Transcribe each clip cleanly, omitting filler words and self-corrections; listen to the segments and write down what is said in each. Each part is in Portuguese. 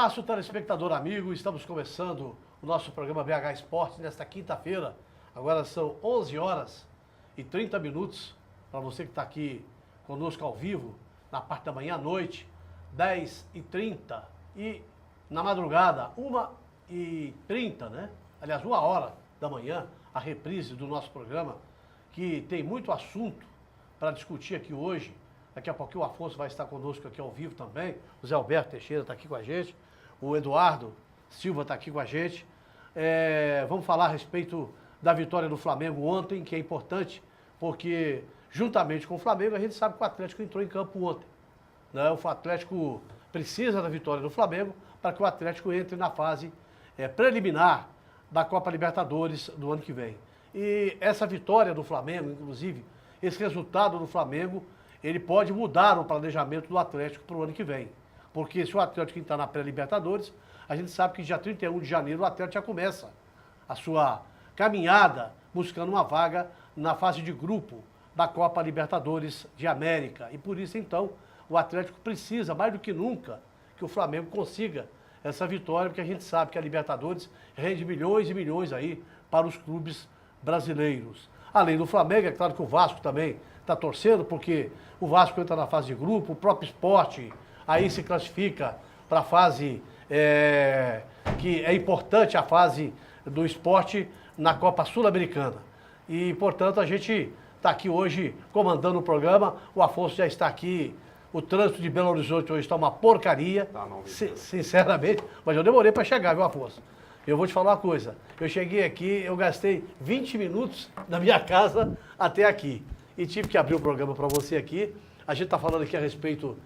abraço, telespectador amigo. Estamos começando o nosso programa BH Esporte nesta quinta-feira. Agora são 11 horas e 30 minutos. Para você que está aqui conosco ao vivo, na parte da manhã à noite, 10h30 e na madrugada, 1h30, né? Aliás, 1h da manhã, a reprise do nosso programa, que tem muito assunto para discutir aqui hoje. Daqui a pouquinho o Afonso vai estar conosco aqui ao vivo também. O Zé Alberto Teixeira está aqui com a gente. O Eduardo Silva está aqui com a gente. Vamos falar a respeito da vitória do Flamengo ontem, que é importante, porque juntamente com o Flamengo a gente sabe que o Atlético entrou em campo ontem, né? O Atlético precisa da vitória do Flamengo para que o Atlético entre na fase preliminar da Copa Libertadores do ano que vem. E essa vitória do Flamengo, inclusive, esse resultado do Flamengo, ele pode mudar o planejamento do Atlético para o ano que vem. Porque se o Atlético entrar na pré-Libertadores, a gente sabe que dia 31 de janeiro o Atlético já começa a sua caminhada buscando uma vaga na fase de grupo da Copa Libertadores de América. E por isso, então, o Atlético precisa, mais do que nunca, que o Flamengo consiga essa vitória, porque a gente sabe que a Libertadores rende milhões e milhões aí para os clubes brasileiros. Além do Flamengo, é claro que o Vasco também está torcendo, porque o Vasco entra na fase de grupo, o próprio Sport aí se classifica para a fase que é importante, a fase do Sport na Copa Sul-Americana. E, portanto, a gente está aqui hoje comandando o programa. O Afonso já está aqui. O trânsito de Belo Horizonte hoje está uma porcaria, sinceramente, mas eu demorei para chegar, viu, Afonso? Eu vou te falar uma coisa, eu cheguei aqui, eu gastei 20 minutos da minha casa até aqui. E tive que abrir o programa para você aqui. A gente está falando aqui a respeito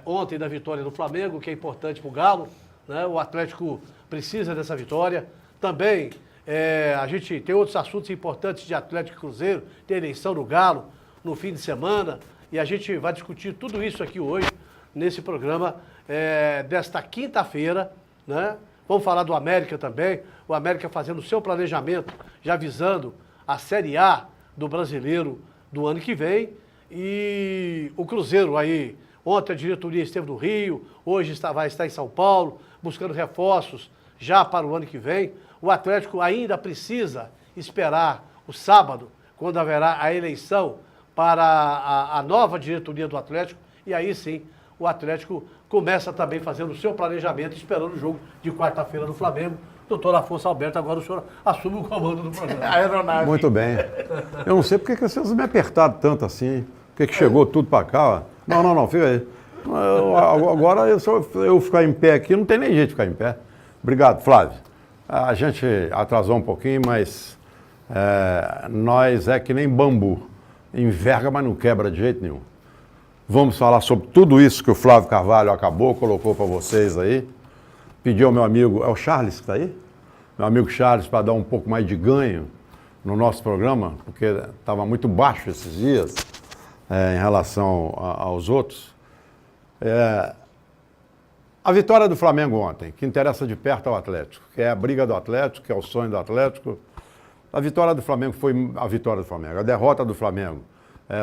ontem da vitória do Flamengo, que é importante para o Galo, né? O Atlético precisa dessa vitória. Também a gente tem outros assuntos importantes de Atlético e Cruzeiro, tem eleição do Galo no fim de semana. E a gente vai discutir tudo isso aqui hoje, nesse programa desta quinta-feira, né? Vamos falar do América também, o América fazendo o seu planejamento, já visando a Série A do Brasileiro do ano que vem. E o Cruzeiro aí, ontem a diretoria esteve no Rio, hoje vai estar em São Paulo, buscando reforços já para o ano que vem. O Atlético ainda precisa esperar o sábado, quando haverá a eleição para a nova diretoria do Atlético, e aí sim o Atlético começa também fazendo o seu planejamento, esperando o jogo de quarta-feira do Flamengo. Doutor Afonso Alberto, agora o senhor assume o comando do programa. Aeronave. Muito bem. Eu não sei porque que vocês me apertaram tanto assim, porque que chegou tudo para cá. Ó. Não, fica aí. Agora, eu ficar em pé aqui, não tem nem jeito de ficar em pé. Obrigado, Flávio. A gente atrasou um pouquinho, mas nós é que nem bambu. Enverga, mas não quebra de jeito nenhum. Vamos falar sobre tudo isso que o Flávio Carvalho colocou para vocês aí. Pediu ao meu amigo, é o Charles que está aí? Meu amigo Charles, para dar um pouco mais de ganho no nosso programa, porque estava muito baixo esses dias em relação aos outros. A vitória do Flamengo ontem, que interessa de perto ao Atlético, que é a briga do Atlético, que é o sonho do Atlético. A vitória do Flamengo foi a vitória do Flamengo. A derrota do Flamengo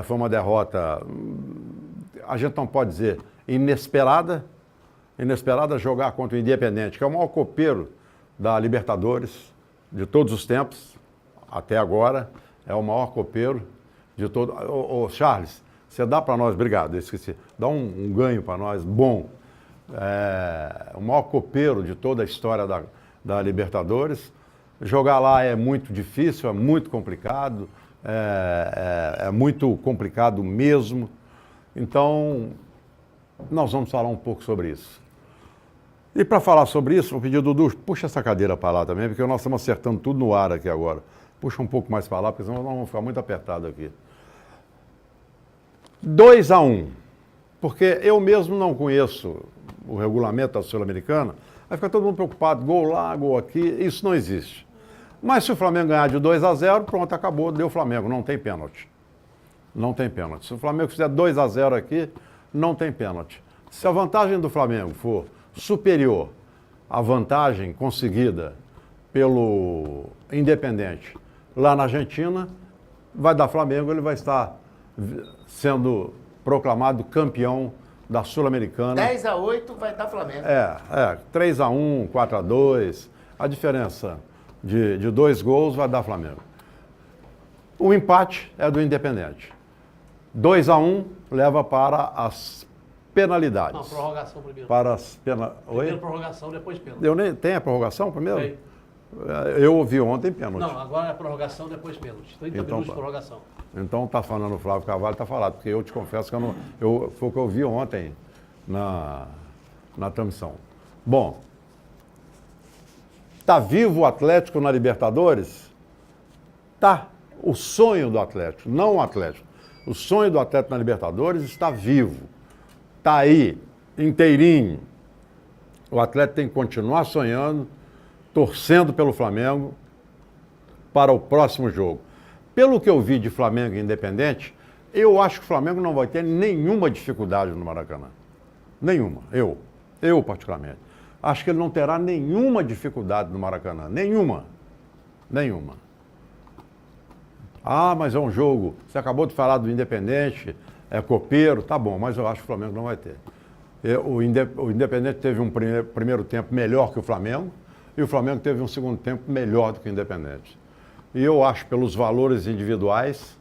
foi uma derrota, a gente não pode dizer inesperada. Inesperada jogar contra o Independente, que é o maior copeiro da Libertadores de todos os tempos, até agora, é o maior copeiro de todo. Charles, você dá para nós, obrigado, eu esqueci, dá um ganho para nós, bom. O maior copeiro de toda a história da Libertadores. Jogar lá é muito difícil, é muito complicado, é muito complicado mesmo. Então, nós vamos falar um pouco sobre isso. E para falar sobre isso, vou pedir ao Dudu, puxa essa cadeira para lá também, porque nós estamos acertando tudo no ar aqui agora. Puxa um pouco mais para lá, porque senão nós vamos ficar muito apertados aqui. 2-1, porque eu mesmo não conheço o regulamento da Sul-Americana, vai ficar todo mundo preocupado, gol lá, gol aqui, isso não existe. Mas se o Flamengo ganhar de 2-0, pronto, acabou, deu Flamengo, não tem pênalti. Não tem pênalti. Se o Flamengo fizer 2-0 aqui, não tem pênalti. Se a vantagem do Flamengo for superior à vantagem conseguida pelo Independente lá na Argentina, vai dar Flamengo, ele vai estar sendo proclamado campeão da Sul-Americana. 10-8 vai dar Flamengo. 3-1, 4-2. A diferença de 2 gols vai dar Flamengo. O empate é do Independente. 2-1 leva para as penalidades. Não, prorrogação primeiro. Para as Primeiro prorrogação, depois pênalti. Tem a prorrogação primeiro? Tem. Eu ouvi ontem pênalti. Não, agora é prorrogação, depois pênalti. 30 Então, minutos de prorrogação. Então tá falando o Flávio Carvalho, tá falado, porque eu te confesso que foi o que eu vi ontem na transmissão. Bom, tá vivo o Atlético na Libertadores? Tá. O sonho do Atlético, não o Atlético. O sonho do Atlético na Libertadores está vivo. Está aí, inteirinho. O Atlético tem que continuar sonhando, torcendo pelo Flamengo para o próximo jogo. Pelo que eu vi de Flamengo e Independente, eu acho que o Flamengo não vai ter nenhuma dificuldade no Maracanã. Nenhuma. Eu particularmente. Acho que ele não terá nenhuma dificuldade no Maracanã. Nenhuma. Ah, mas é um jogo. Você acabou de falar do Independente, é copeiro, tá bom, mas eu acho que o Flamengo não vai ter. O Independente teve um primeiro tempo melhor que o Flamengo e o Flamengo teve um segundo tempo melhor do que o Independente. E eu acho, pelos valores individuais,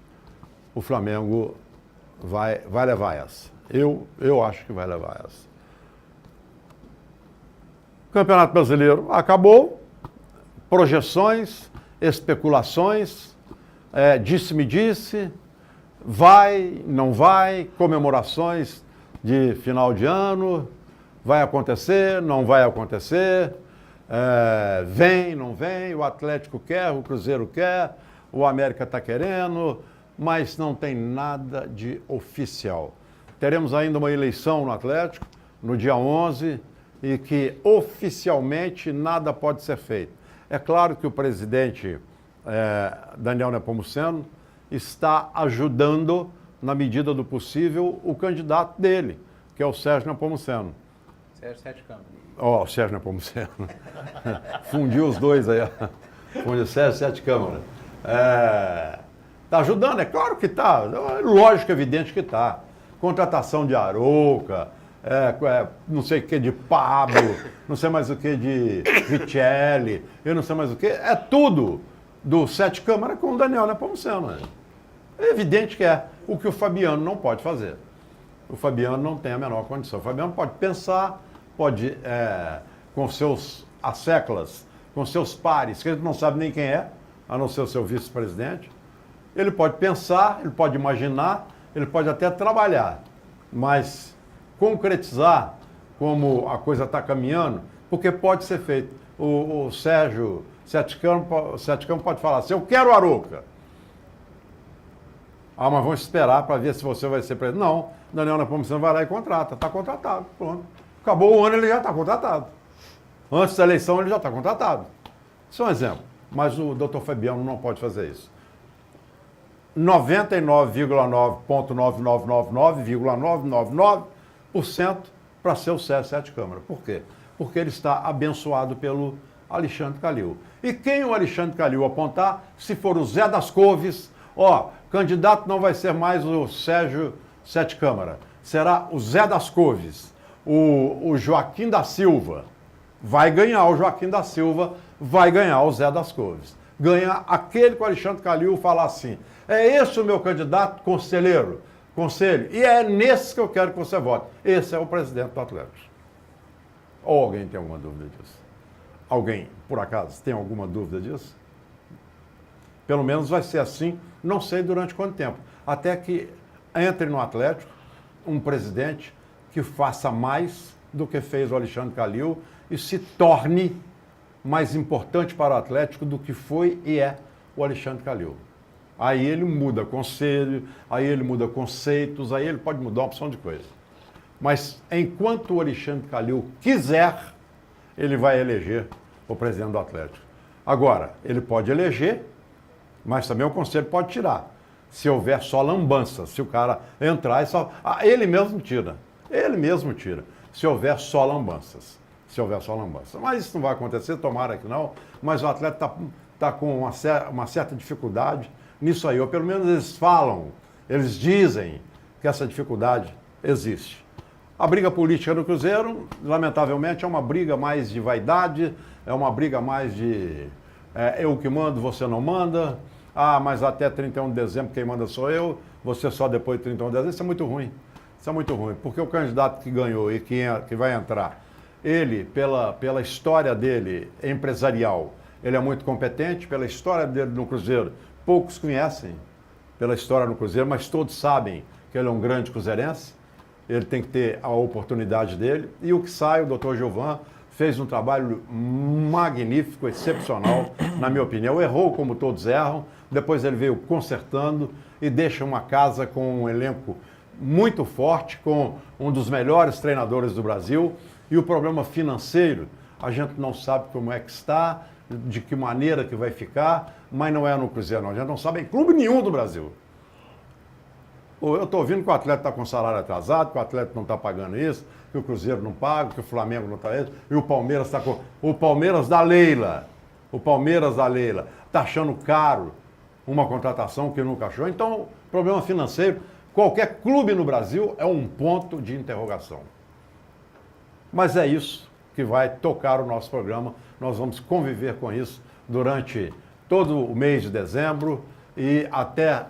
o Flamengo vai levar essa. Eu acho que vai levar essa. Campeonato Brasileiro acabou. Projeções, especulações, disse-me-disse, vai, não vai, comemorações de final de ano, vai acontecer, não vai acontecer, vem, não vem, o Atlético quer, o Cruzeiro quer, o América está querendo, mas não tem nada de oficial. Teremos ainda uma eleição no Atlético, no dia 11, e que oficialmente nada pode ser feito. É claro que o presidente Daniel Nepomuceno está ajudando, na medida do possível, o candidato dele, que é o Sérgio Nepomuceno. Sérgio Sete Câmara. Ó, o Sérgio Nepomuceno. Fundiu os dois aí. Fundiu o Sérgio Sete Câmara. Está ajudando, é claro que está. Lógico, evidente que está. Contratação de Arouca, não sei o que de Pablo, não sei mais o que de Richelli, eu não sei mais o que. É tudo do Sete Câmara com o Daniel Nepomuceno. É evidente que é o que o Fabiano não pode fazer. O Fabiano não tem a menor condição. O Fabiano pode pensar, pode, com seus asseclas, com seus pares, que ele não sabe nem quem é, a não ser o seu vice-presidente. Ele pode pensar, ele pode imaginar, ele pode até trabalhar, mas concretizar como a coisa está caminhando, porque pode ser feito. O Sérgio Sete Campos pode falar assim, eu quero Arouca. Ah, mas vamos esperar para ver se você vai ser presidente. Não, Daniel Nepomuceno vai lá e contrata, está contratado, pronto. Acabou o ano, ele já está contratado. Antes da eleição, ele já está contratado. Isso é um exemplo, mas o doutor Fabiano não pode fazer isso. 99,9.9999,999% para ser o Sérgio Sete Câmara. Por quê? Porque ele está abençoado pelo Alexandre Calil. E quem o Alexandre Calil apontar, se for o Zé das Couves, candidato não vai ser mais o Sérgio Sete Câmara, será o Zé das Couves, o Joaquim da Silva. Vai ganhar o Joaquim da Silva, vai ganhar o Zé das Couves. Ganha aquele que o Alexandre Calil falar assim, é esse o meu candidato, conselho, e é nesse que eu quero que você vote. Esse é o presidente do Atlético. Ou alguém tem alguma dúvida disso? Alguém, por acaso, tem alguma dúvida disso? Pelo menos vai ser assim, não sei durante quanto tempo. Até que entre no Atlético um presidente que faça mais do que fez o Alexandre Calil e se torne mais importante para o Atlético do que foi e é o Alexandre Calil. Aí ele muda conselho, aí ele muda conceitos, aí ele pode mudar uma opção de coisa. Mas enquanto o Alexandre Calil quiser, ele vai eleger o presidente do Atlético. Agora, ele pode eleger, mas também o conselho pode tirar. Se houver só lambança, se o cara entrar e só... ele mesmo tira. Ele mesmo tira. Se houver só lambanças. Mas isso não vai acontecer, tomara que não. Mas o atleta está com uma certa dificuldade nisso aí. Ou pelo menos eles falam, eles dizem que essa dificuldade existe. A briga política do Cruzeiro, lamentavelmente, é uma briga mais de vaidade, é uma briga mais de eu que mando, você não manda. Ah, mas até 31 de dezembro quem manda sou eu, você só depois de 31 de dezembro. Isso é muito ruim. Isso é muito ruim, porque o candidato que ganhou e que vai entrar, ele, pela história dele empresarial, ele é muito competente, pela história dele no Cruzeiro, poucos conhecem pela história no Cruzeiro, mas todos sabem que ele é um grande cruzeirense, ele tem que ter a oportunidade dele. E o que sai, o doutor Gilvan, fez um trabalho magnífico, excepcional, na minha opinião. Errou como todos erram, depois ele veio consertando e deixa uma casa com um elenco muito forte, com um dos melhores treinadores do Brasil. E o problema financeiro, a gente não sabe como é que está, de que maneira que vai ficar, mas não é no Cruzeiro, não. A gente não sabe em clube nenhum do Brasil. Eu estou ouvindo que o atleta está com salário atrasado, que o atleta não está pagando isso, que o Cruzeiro não paga, que o Flamengo não está isso, e o Palmeiras está com... O Palmeiras da Leila. O Palmeiras da Leila. Está achando caro uma contratação que nunca achou. Então, problema financeiro, qualquer clube no Brasil é um ponto de interrogação. Mas é isso que vai tocar o nosso programa. Nós vamos conviver com isso durante todo o mês de dezembro e até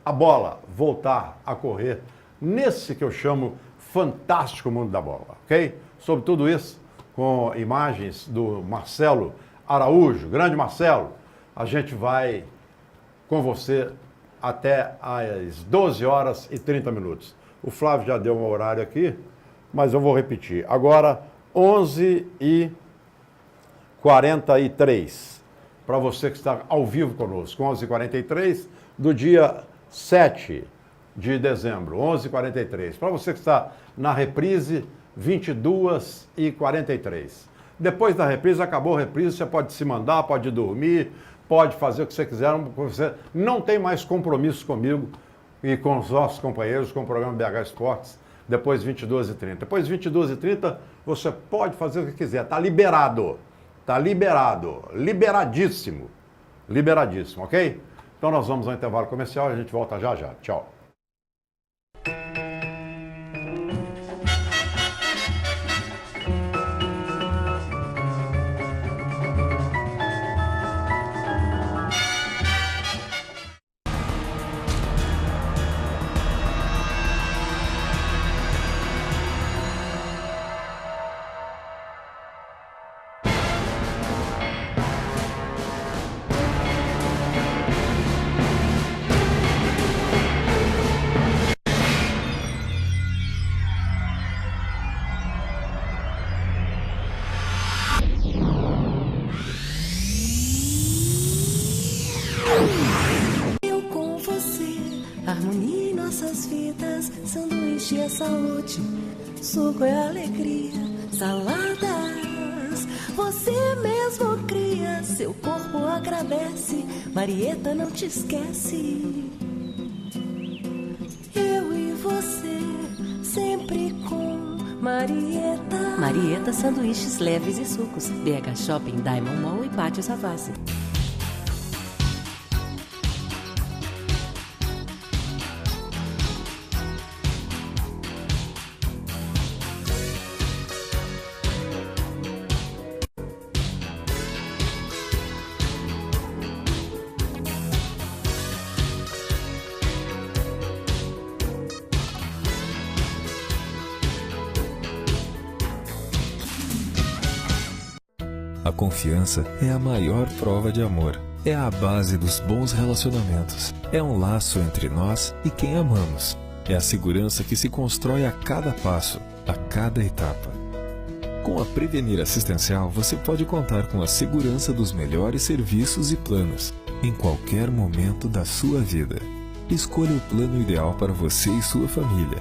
a bola voltar a correr nesse que eu chamo fantástico mundo da bola, ok? Sobre tudo isso, com imagens do Marcelo Araújo, grande Marcelo, a gente vai com você até às 12 horas e 30 minutos. O Flávio já deu um horário aqui, mas eu vou repetir. Agora, 11h43, para você que está ao vivo conosco, 11h43 do dia 7 de dezembro, 11h43. Para você que está na reprise, 22h43. Depois da reprise, acabou a reprise, você pode se mandar, pode dormir, pode fazer o que você quiser. Você não tem mais compromisso comigo e com os nossos companheiros, com o programa BH Esportes, depois 22h30. Depois 22h30, você pode fazer o que quiser. Está liberado. Está liberado. Liberadíssimo. Liberadíssimo, ok? Então nós vamos ao intervalo comercial e a gente volta já já. Tchau. Sanduíche é saúde, suco é alegria, saladas você mesmo cria, seu corpo agradece, Marieta não te esquece. Eu e você, sempre com Marieta. Marieta, sanduíches leves e sucos, BH Shopping, Diamond Mall e Pátio Savassi. A confiança é a maior prova de amor. É a base dos bons relacionamentos. É um laço entre nós e quem amamos. É a segurança que se constrói a cada passo, a cada etapa. Com a Prevenir Assistencial, você pode contar com a segurança dos melhores serviços e planos, em qualquer momento da sua vida. Escolha o plano ideal para você e sua família.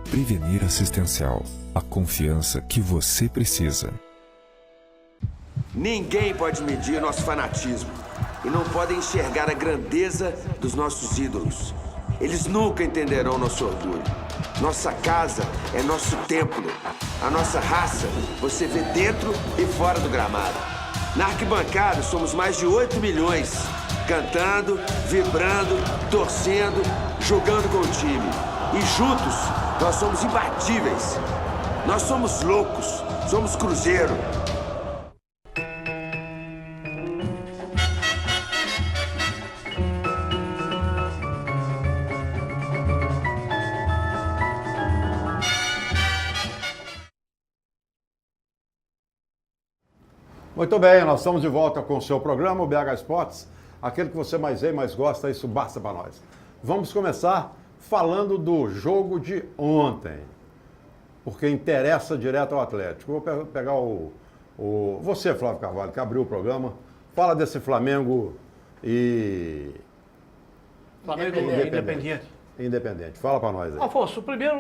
Prevenir Assistencial. A confiança que você precisa. Ninguém pode medir nosso fanatismo e não podem enxergar a grandeza dos nossos ídolos. Eles nunca entenderão nosso orgulho. Nossa casa é nosso templo. A nossa raça você vê dentro e fora do gramado. Na arquibancada somos mais de 8 milhões, cantando, vibrando, torcendo, jogando com o time. E juntos nós somos imbatíveis. Nós somos loucos, somos Cruzeiro. Muito bem, nós estamos de volta com o seu programa, o BH Esportes, aquele que você mais vê e mais gosta, isso basta para nós. Vamos começar falando do jogo de ontem, porque interessa direto ao Atlético. Vou pegar você, Flávio Carvalho, que abriu o programa, fala desse Flamengo e... Flamengo Independente. Fala para nós aí. Afonso, primeiro,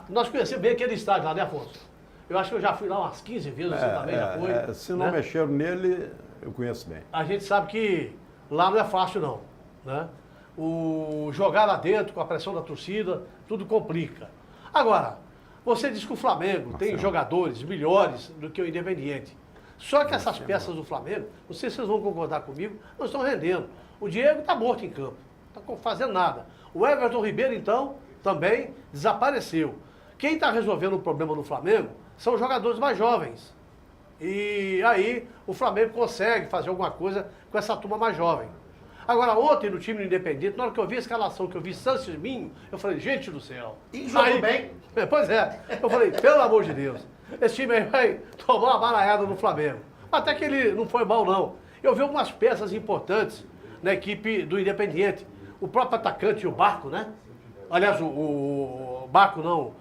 nós conhecemos bem aquele estádio lá, né, Afonso? Eu acho que eu já fui lá umas 15 vezes, você também já foi. Se não mexeram nele, eu conheço bem. A gente sabe que lá não é fácil, não. Né? O jogar lá dentro, com a pressão da torcida, tudo complica. Agora, você diz que o Flamengo tem jogadores melhores do que o Independiente. Só que essas peças do Flamengo, não sei se vocês vão concordar comigo, não estão rendendo. O Diego está morto em campo, não está fazendo nada. O Everton Ribeiro, então, também desapareceu. Quem está resolvendo o problema do Flamengo são os jogadores mais jovens. E aí o Flamengo consegue fazer alguma coisa com essa turma mais jovem. Agora, ontem no time do Independente, na hora que eu vi a escalação, que eu vi Sanches Minho, eu falei, gente do céu. E jogou bem. Pois é. Eu falei, pelo amor de Deus, esse time aí vai tomar uma baralhada no Flamengo. Até que ele não foi mal, não. Eu vi algumas peças importantes na equipe do Independente. O próprio atacante, o Barco, né? Aliás, o Barco não,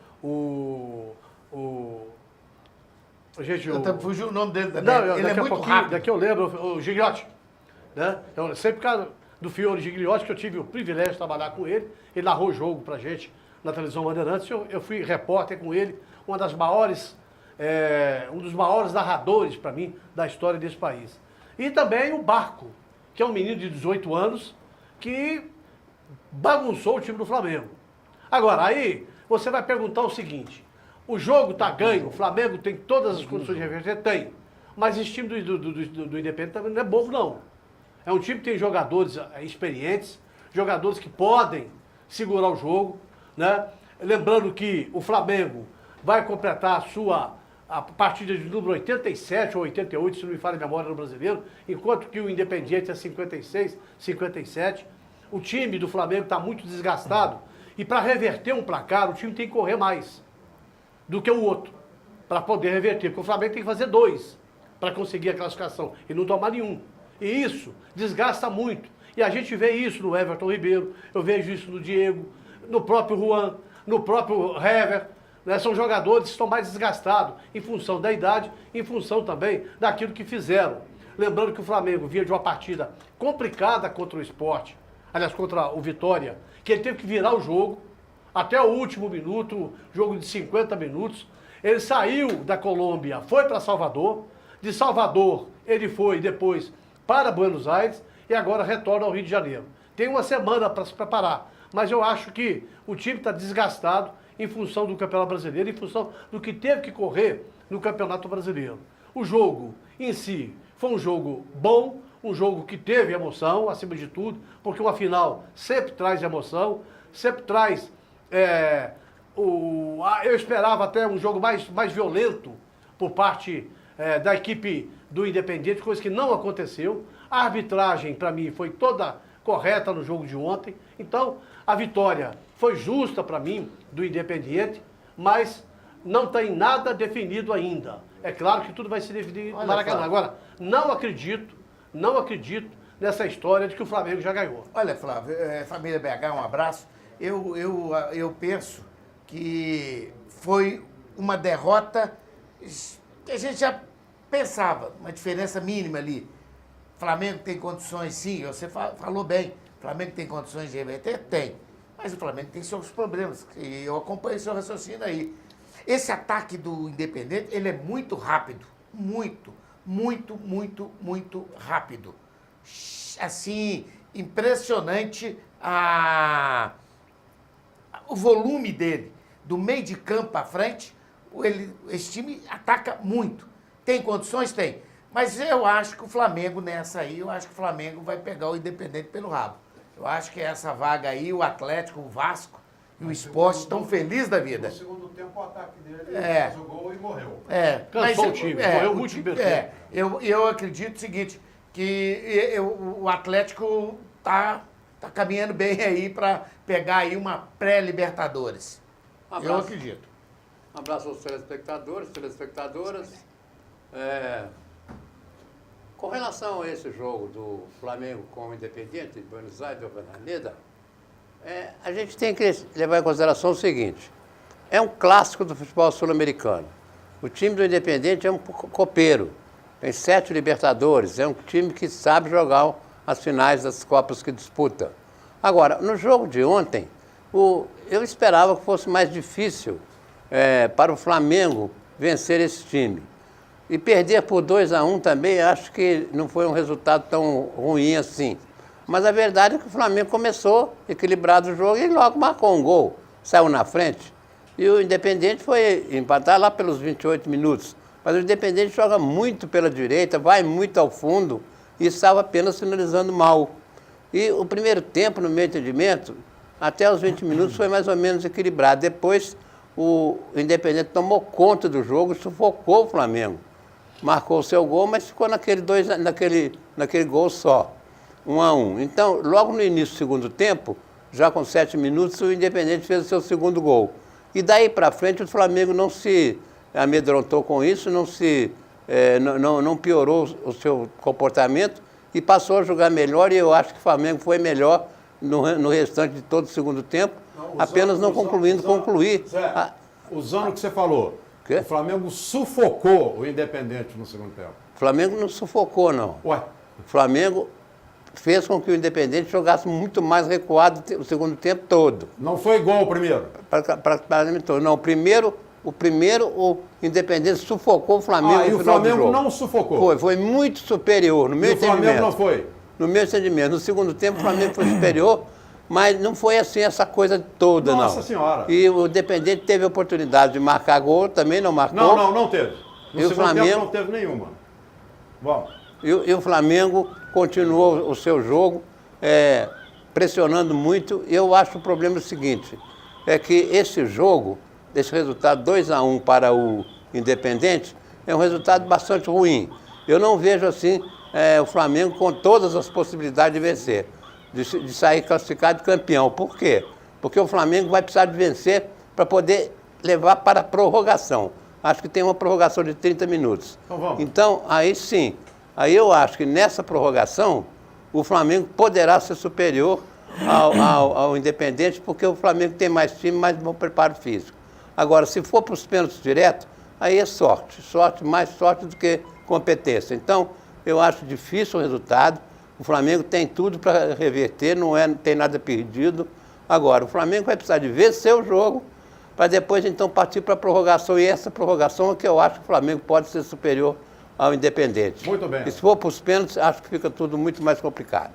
gente, fugiu o nome dele também. Não, ele é muito rápido. Daqui eu lembro, o Gigliotti. Né? Eu, sempre por causa do Fiore Gigliotti, que eu tive o privilégio de trabalhar com ele. Ele narrou o jogo pra gente na televisão Bandeirantes. Eu fui repórter com ele, um dos maiores narradores para mim da história desse país. E também o Barco, que é um menino de 18 anos que bagunçou o time do Flamengo. Agora, aí você vai perguntar o seguinte: o jogo está ganho, o Flamengo tem todas as condições de reverter? Tem. Mas esse time do Independente também não é bobo, não. É um time que tem jogadores experientes, jogadores que podem segurar o jogo, né? Lembrando que o Flamengo vai completar a partida de número 87 ou 88, se não me falha a memória, no Brasileiro, enquanto que o Independiente é 56, 57. O time do Flamengo está muito desgastado e para reverter um placar, o time tem que correr mais do que o outro, para poder reverter, porque o Flamengo tem que fazer 2 para conseguir a classificação e não tomar nenhum. E isso desgasta muito. E a gente vê isso no Everton Ribeiro, eu vejo isso no Diego, no próprio Juan, no próprio Hever. Né? São jogadores que estão mais desgastados em função da idade, em função também daquilo que fizeram. Lembrando que o Flamengo vinha de uma partida complicada contra o Sport, aliás, contra o Vitória, que ele teve que virar o jogo até o último minuto, jogo de 50 minutos. Ele saiu da Colômbia, foi para Salvador. De Salvador, ele foi depois para Buenos Aires e agora retorna ao Rio de Janeiro. Tem uma semana para se preparar, mas eu acho que o time está desgastado em função do Campeonato Brasileiro, em função do que teve que correr no Campeonato Brasileiro. O jogo em si foi um jogo bom, um jogo que teve emoção, acima de tudo, porque uma final sempre traz emoção, sempre traz... eu esperava até um jogo mais violento por parte da equipe do Independiente, coisa que não aconteceu. A arbitragem, para mim, foi toda correta no jogo de ontem. Então, a vitória foi justa para mim, do Independiente, mas não tem nada definido ainda. É claro que tudo vai se definir no Maracanã. Agora, não acredito nessa história de que o Flamengo já ganhou. Olha, Flávio, família BH, um abraço. Eu penso que foi uma derrota que a gente já pensava, uma diferença mínima ali. Flamengo tem condições, sim, você falou bem. Flamengo tem condições de reverter? Tem. Mas o Flamengo tem seus problemas, e eu acompanho seu raciocínio aí. Esse ataque do Independente, ele é muito rápido. Muito rápido. Assim, impressionante o volume dele. Do meio de campo à frente, esse time ataca muito. Tem condições? Tem. Mas eu acho que o Flamengo nessa aí, eu acho que o Flamengo vai pegar o Independente pelo rabo. Eu acho que essa vaga aí, o Atlético, o Vasco, e o Sport estão felizes da vida. No segundo tempo, o ataque dele fez o gol e morreu. Cansou o time, morreu muito de perder. Eu acredito o seguinte, que o Atlético tá caminhando bem aí para pegar aí uma pré-Libertadores. Eu acredito. Um abraço aos telespectadores, telespectadoras. Com relação a esse jogo do Flamengo com o Independiente de Buenos Aires de Avellaneda, a gente tem que levar em consideração o seguinte: é um clássico do futebol sul-americano. O time do Independiente é um copeiro, tem 7 Libertadores, é um time que sabe jogar as finais das Copas que disputa. Agora, no jogo de ontem, eu esperava que fosse mais difícil para o Flamengo vencer esse time. E perder por 2-1 também, acho que não foi um resultado tão ruim assim. Mas a verdade é que o Flamengo começou equilibrado o jogo e logo marcou um gol, saiu na frente. E o Independiente foi empatar lá pelos 28 minutos. Mas o Independiente joga muito pela direita, vai muito ao fundo e estava apenas finalizando mal. E o primeiro tempo, no meu entendimento, até os 20 minutos foi mais ou menos equilibrado. Depois o Independiente tomou conta do jogo e sufocou o Flamengo. Marcou o seu gol, mas ficou naquele gol só, 1-1. Então, logo no início do segundo tempo, já com 7 minutos, o Independiente fez o seu segundo gol. E daí para frente o Flamengo não se amedrontou com isso, não piorou o seu comportamento e passou a jogar melhor, e eu acho que o Flamengo foi melhor no restante de todo o segundo tempo, concluir. Zé, usando o que você falou, o Flamengo sufocou o Independiente no segundo tempo. O Flamengo não sufocou, não. Ué? O Flamengo fez com que o Independiente jogasse muito mais recuado o segundo tempo todo. Não foi gol o primeiro? Não, o primeiro o Independente sufocou o Flamengo e no o final do Flamengo jogo. não sufocou? Foi muito superior, no meu entendimento. E o Flamengo não foi? No meu entendimento. No segundo tempo o Flamengo foi superior, mas não foi assim essa coisa toda, não. Nossa Senhora! E o Independente teve a oportunidade de marcar gol, também não marcou. Não teve. No segundo tempo não teve nenhuma. Vamos. E o Flamengo continuou o seu jogo, pressionando muito. Eu acho o problema o seguinte, é que esse jogo, esse resultado 2-1 para o Independente, é um resultado bastante ruim. Eu não vejo assim o Flamengo com todas as possibilidades de vencer, de sair classificado campeão. Por quê? Porque o Flamengo vai precisar de vencer para poder levar para a prorrogação. Acho que tem uma prorrogação de 30 minutos. Então, aí sim, aí eu acho que nessa prorrogação o Flamengo poderá ser superior ao Independente, porque o Flamengo tem mais time, mais bom preparo físico. Agora, se for para os pênaltis direto, aí é sorte, mais sorte do que competência. Então, eu acho difícil o resultado. O Flamengo tem tudo para reverter, não tem nada perdido. Agora, o Flamengo vai precisar de vencer o jogo para depois, então, partir para a prorrogação. E essa prorrogação é que eu acho que o Flamengo pode ser superior ao Independente. Muito bem. E se for para os pênaltis, acho que fica tudo muito mais complicado.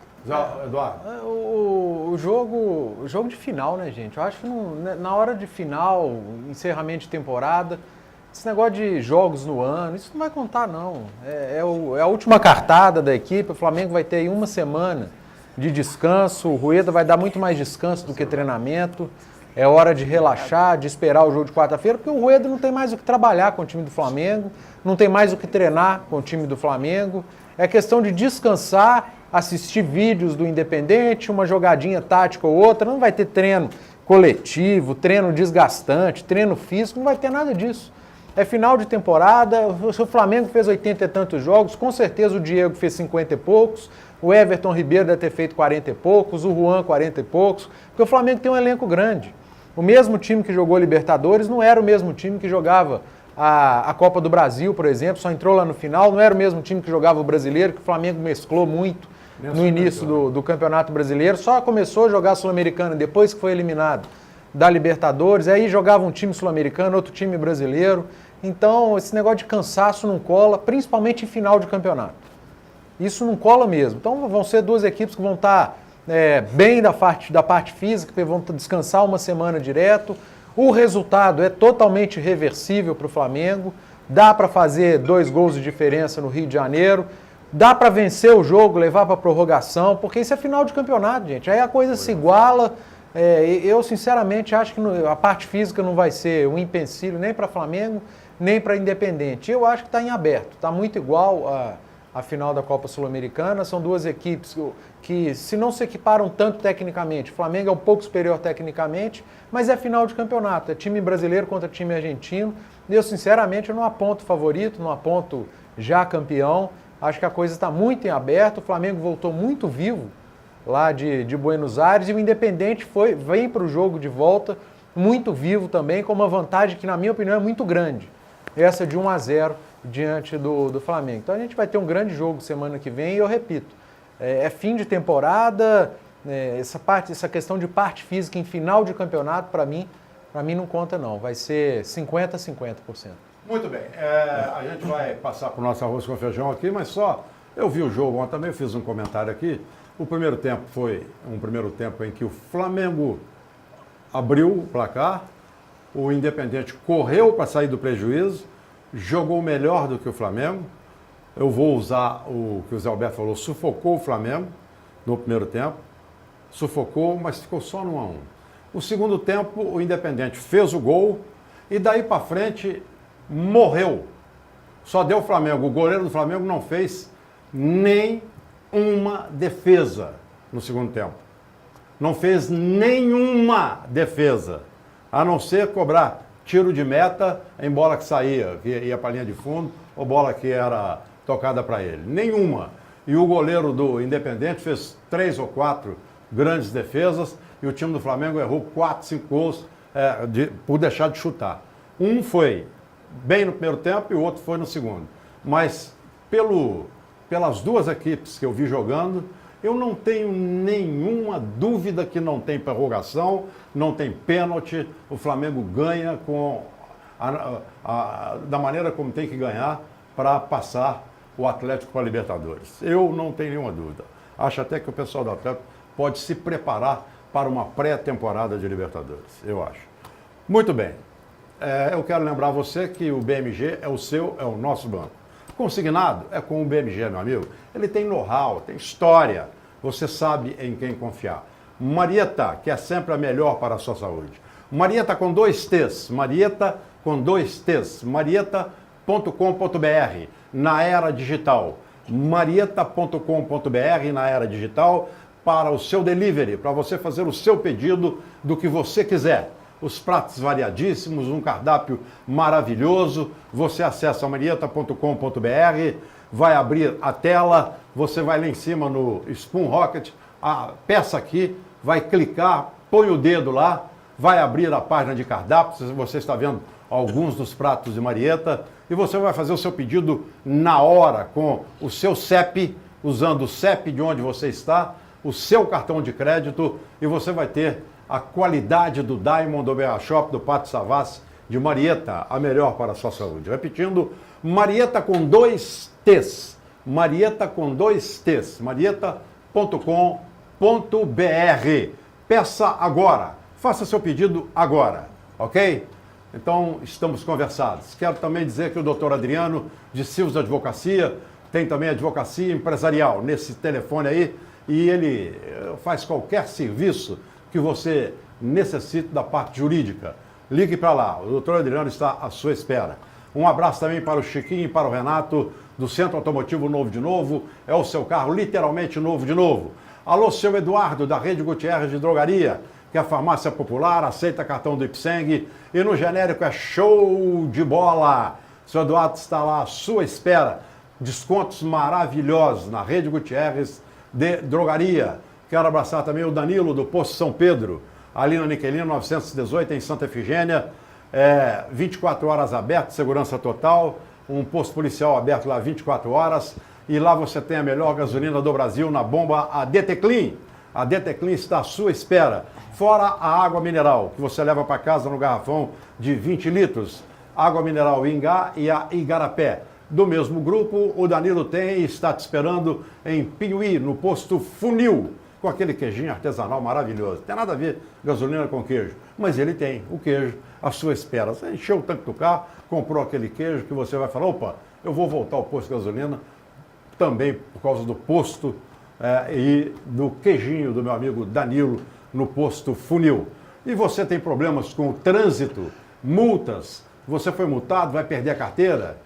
Eduardo. O jogo de final, né, gente? Eu acho que na hora de final, encerramento de temporada, esse negócio de jogos no ano, isso não vai contar, não. É a última cartada da equipe, o Flamengo vai ter aí uma semana de descanso, o Rueda vai dar muito mais descanso do que treinamento. É hora de relaxar, de esperar o jogo de quarta-feira, porque o Rueda não tem mais o que trabalhar com o time do Flamengo, não tem mais o que treinar com o time do Flamengo. É questão de descansar, assistir vídeos do Independente, uma jogadinha tática ou outra. Não vai ter treino coletivo, treino desgastante, treino físico, não vai ter nada disso. É final de temporada, o Flamengo fez 80 e tantos jogos, com certeza o Diego fez 50 e poucos, o Everton Ribeiro deve ter feito 40 e poucos, o Juan 40 e poucos, porque o Flamengo tem um elenco grande. O mesmo time que jogou Libertadores não era o mesmo time que jogava a Copa do Brasil, por exemplo, só entrou lá no final, não era o mesmo time que jogava o Brasileiro, que o Flamengo mesclou muito no início do Campeonato Brasileiro, só começou a jogar Sul-Americana depois que foi eliminado da Libertadores, aí jogava um time sul-americano, outro time brasileiro. Então, esse negócio de cansaço não cola, principalmente em final de campeonato. Isso não cola mesmo. Então, vão ser duas equipes que vão estar bem da parte física, que vão descansar uma semana direto. O resultado é totalmente reversível para o Flamengo. Dá para fazer 2 gols de diferença no Rio de Janeiro. Dá para vencer o jogo, levar para a prorrogação, porque isso é final de campeonato, gente. Aí a coisa se iguala. Eu, sinceramente, acho que a parte física não vai ser um empecilho nem para Flamengo, nem para Independente. Eu acho que está em aberto, está muito igual a final da Copa Sul-Americana. São duas equipes que, se não se equiparam tanto tecnicamente, o Flamengo é um pouco superior tecnicamente, mas é final de campeonato, é time brasileiro contra time argentino. E eu, sinceramente, eu não aponto favorito, não aponto já campeão. Acho que a coisa está muito em aberto, o Flamengo voltou muito vivo lá de Buenos Aires e o Independente vem para o jogo de volta muito vivo também, com uma vantagem que, na minha opinião, é muito grande. Essa de 1-0 diante do Flamengo. Então a gente vai ter um grande jogo semana que vem e eu repito, é fim de temporada, essa questão de parte física em final de campeonato, para mim não conta não, vai ser 50-50%. Muito bem, a gente vai passar para o nosso arroz com feijão aqui, mas só, eu vi o jogo ontem também, fiz um comentário aqui. O primeiro tempo foi um primeiro tempo em que o Flamengo abriu o placar, o Independente correu para sair do prejuízo, jogou melhor do que o Flamengo. Eu vou usar o que o Zé Alberto falou, sufocou o Flamengo no primeiro tempo, sufocou, mas ficou só no 1-1. O segundo tempo, o Independente fez o gol e daí para frente morreu. Só deu o Flamengo. O goleiro do Flamengo não fez nem uma defesa no segundo tempo. Não fez nenhuma defesa, a não ser cobrar tiro de meta em bola que saía, que ia para a linha de fundo, ou bola que era tocada para ele. Nenhuma. E o goleiro do Independente fez 3 ou 4 grandes defesas e o time do Flamengo errou 4, 5 gols por deixar de chutar. Um foi bem no primeiro tempo e o outro foi no segundo. Mas pelas duas equipes que eu vi jogando, eu não tenho nenhuma dúvida que não tem prorrogação, não tem pênalti, o Flamengo ganha da maneira como tem que ganhar para passar o Atlético para a Libertadores. Eu não tenho nenhuma dúvida. Acho até que o pessoal do Atlético pode se preparar para uma pré-temporada de Libertadores, eu acho. Muito bem. Eu quero lembrar você que o BMG é o nosso banco. Consignado é com o BMG, meu amigo. Ele tem know-how, tem história. Você sabe em quem confiar. Marieta, que é sempre a melhor para a sua saúde. Marieta com 2 T's. Marieta com 2 T's. Marieta.com.br na era digital. Marieta.com.br na era digital para o seu delivery, para você fazer o seu pedido do que você quiser. Os pratos variadíssimos, um cardápio maravilhoso. Você acessa marieta.com.br, vai abrir a tela, você vai lá em cima no Spoon Rocket, a peça aqui, vai clicar, põe o dedo lá, vai abrir a página de cardápios, você está vendo alguns dos pratos de Marieta, e você vai fazer o seu pedido na hora com o seu CEP, usando o CEP de onde você está, o seu cartão de crédito, e você vai ter a qualidade do Diamond, do BH Shop, do Pátio Savassi, de Marieta, a melhor para a sua saúde. Repetindo, Marieta com 2 T's. Marieta com 2 T's. Marieta.com.br. Peça agora. Faça seu pedido agora, ok? Então, estamos conversados. Quero também dizer que o doutor Adriano, de Silvos Advocacia, tem também advocacia empresarial nesse telefone aí, e ele faz qualquer serviço que você necessite da parte jurídica. Ligue para lá, o doutor Adriano está à sua espera. Um abraço também para o Chiquinho e para o Renato, do Centro Automotivo Novo de Novo. É o seu carro literalmente novo de novo. Alô, seu Eduardo, da Rede Gutierrez de Drogaria, que é a farmácia popular, aceita cartão do Ipseng e no genérico é show de bola. Seu Eduardo está lá à sua espera. Descontos maravilhosos na Rede Gutierrez de Drogaria. Quero abraçar também o Danilo, do Posto São Pedro, ali na Niquelino 918, em Santa Efigênia. 24 horas aberto, segurança total, um posto policial aberto lá 24 horas. E lá você tem a melhor gasolina do Brasil na bomba, a DT Clean. A DT Clean está à sua espera. Fora a água mineral, que você leva para casa no garrafão de 20 litros. Água mineral Ingá e a Igarapé. Do mesmo grupo, o Danilo tem e está te esperando em Piuí, no posto Funil, com aquele queijinho artesanal maravilhoso. Tem nada a ver gasolina com queijo, mas ele tem o queijo à sua espera. Você encheu o tanque do carro, comprou aquele queijo que você vai falar, opa, eu vou voltar ao posto de gasolina, também por causa do posto e do queijinho do meu amigo Danilo, no posto Funil. E você tem problemas com o trânsito, multas, você foi multado, vai perder a carteira?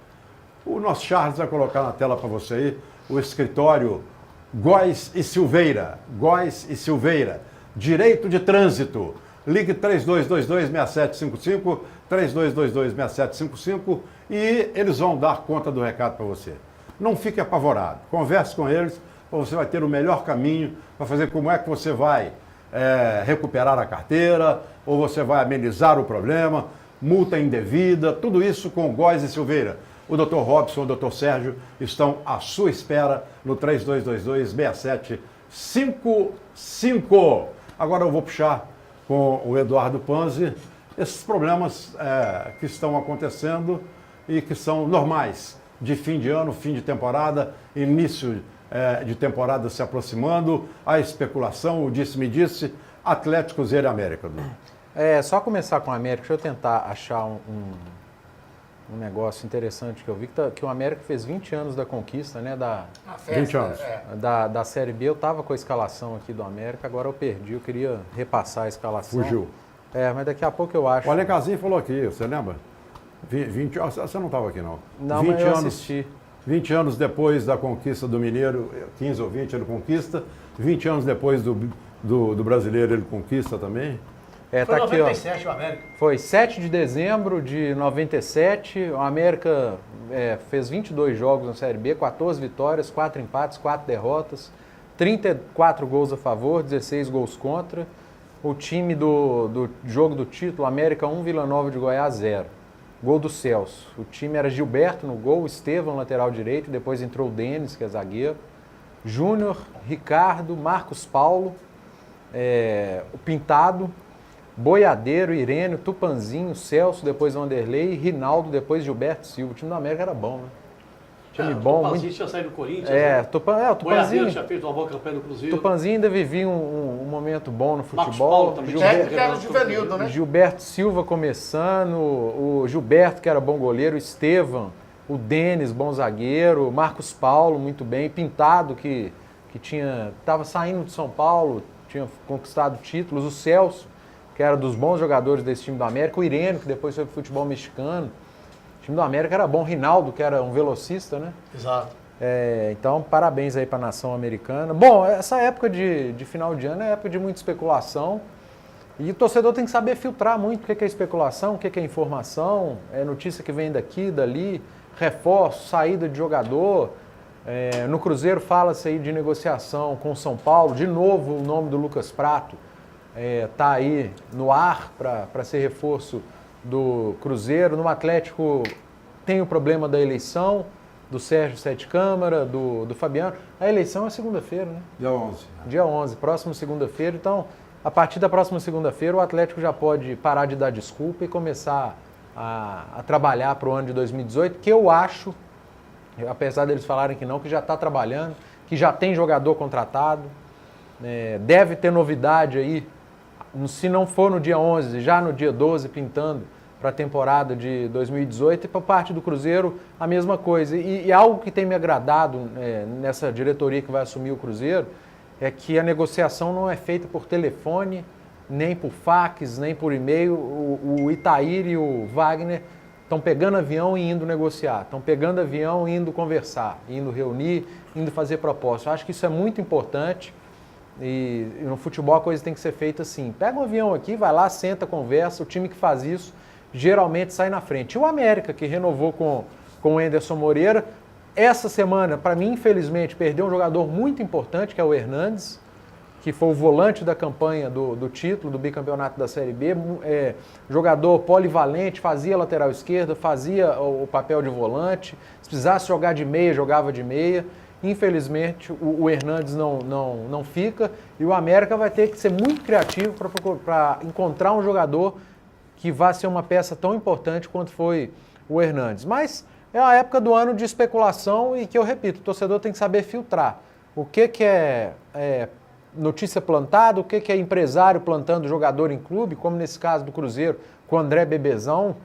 O nosso Charles vai colocar na tela para você aí o escritório Góes e Silveira. Góes e Silveira. Direito de Trânsito. Ligue 3222-6755, 3222-6755 e eles vão dar conta do recado para você. Não fique apavorado. Converse com eles, você vai ter o melhor caminho para fazer como é que você vai recuperar a carteira, ou você vai amenizar o problema, multa indevida, tudo isso com Góes e Silveira. O Dr. Robson e o Dr. Sérgio estão à sua espera no 3222-6755. Agora eu vou puxar com o Eduardo Panzi esses problemas que estão acontecendo e que são normais de fim de ano, fim de temporada, início de temporada se aproximando, a especulação, o disse-me-disse, Atlético, Cruzeiro e América. Só começar com o América, deixa eu tentar achar um negócio interessante que eu vi, que o América fez 20 anos da conquista, né? 20 anos. Da Série B. Eu estava com a escalação aqui do América, agora eu perdi, eu queria repassar a escalação. Fugiu. Mas daqui a pouco eu acho. O Alencarzinho falou aqui, você lembra? 20, você não estava aqui, não. Não, 20 mas eu anos, assisti. 20 anos depois da conquista do Mineiro, 15 ou 20 ele conquista, 20 anos depois do Brasileiro ele conquista também. Foi Tá aqui, 97 o América. Foi 7 de dezembro de 97, o América fez 22 jogos na Série B, 14 vitórias, 4 empates, 4 derrotas, 34 gols a favor, 16 gols contra. O time do jogo do título, América 1, Vila Nova de Goiás 0. Gol do Celso. O time era Gilberto no gol, Estevão lateral direito, depois entrou o Denis, que é zagueiro, Júnior, Ricardo, Marcos Paulo, o Pintado, Boiadeiro, Irênio, Tupanzinho, Celso, depois Vanderlei, Rinaldo, depois Gilberto Silva. O time do América era bom, né? Time bom. O Tupanzinho tinha saído do Corinthians. O Tupanzinho tinha feito uma boa campanha no Cruzeiro. O Tupanzinho ainda vivia um momento bom no futebol. Marcos Paulo também. Era Juvenildo, né? Gilberto Silva começando, o Gilberto, que era bom goleiro, o Estevão, o Denis, bom zagueiro, Marcos Paulo, muito bem, Pintado, que estava saindo de São Paulo, tinha conquistado títulos, o Celso, que era dos bons jogadores desse time do América, o Irênio, que depois foi pro futebol mexicano. O time do América era bom, Rinaldo, que era um velocista, né? Exato. Então, parabéns aí para a nação americana. Bom, essa época de final de ano é época de muita especulação e o torcedor tem que saber filtrar muito o que é especulação, o que é informação, notícia que vem daqui, dali, reforço, saída de jogador. No Cruzeiro fala-se aí de negociação com o São Paulo, de novo o nome do Lucas Prato está aí no ar para ser reforço do Cruzeiro. No Atlético tem o problema da eleição, do Sérgio Sete Câmara, do Fabiano. A eleição é segunda-feira, né? Dia 11. Dia 11, próxima segunda-feira. Então, a partir da próxima segunda-feira, o Atlético já pode parar de dar desculpa e começar a trabalhar para o ano de 2018, que eu acho, apesar deles falarem que não, que já está trabalhando, que já tem jogador contratado, deve ter novidade aí, se não for no dia 11, já no dia 12, pintando para a temporada de 2018, e para parte do Cruzeiro a mesma coisa. E algo que tem me agradado nessa diretoria que vai assumir o Cruzeiro é que a negociação não é feita por telefone, nem por fax, nem por e-mail. O Itair e o Wagner estão pegando avião e indo negociar, estão pegando avião e indo conversar, indo reunir, indo fazer propostas. Eu acho que isso é muito importante. E no futebol a coisa tem que ser feita assim. Pega um avião aqui, vai lá, senta, conversa. O time que faz isso geralmente sai na frente. E o América, que renovou com o Anderson Moreira, essa semana, para mim, infelizmente, perdeu um jogador muito importante, que é o Hernandes, que foi o volante da campanha do título, do bicampeonato da Série B. Jogador polivalente, fazia lateral esquerda, fazia o papel de volante. Se precisasse jogar de meia, jogava de meia. Infelizmente, o Hernandes não fica e o América vai ter que ser muito criativo para encontrar um jogador que vá ser uma peça tão importante quanto foi o Hernandes. Mas é a época do ano de especulação e que eu repito, o torcedor tem que saber filtrar o que é notícia plantada, o que é empresário plantando jogador em clube, como nesse caso do Cruzeiro com o André Bebezão.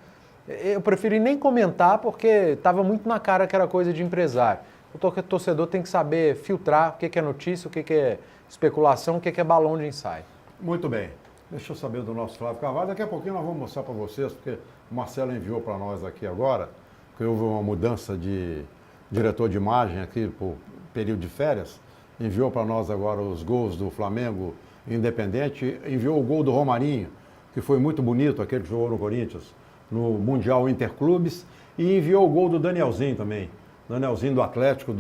Eu preferi nem comentar porque estava muito na cara que era coisa de empresário. O torcedor tem que saber filtrar o que é notícia, o que é especulação, o que é balão de ensaio. Muito bem. Deixa eu saber do nosso Flávio Carvalho. Daqui a pouquinho nós vamos mostrar para vocês, porque o Marcelo enviou para nós aqui agora, que houve uma mudança de diretor de imagem aqui por período de férias. Enviou para nós agora os gols do Flamengo Independente. Enviou o gol do Romarinho, que foi muito bonito, aquele que jogou no Corinthians, no Mundial Interclubes. E enviou o gol do Danielzinho também. Danielzinho do Atlético,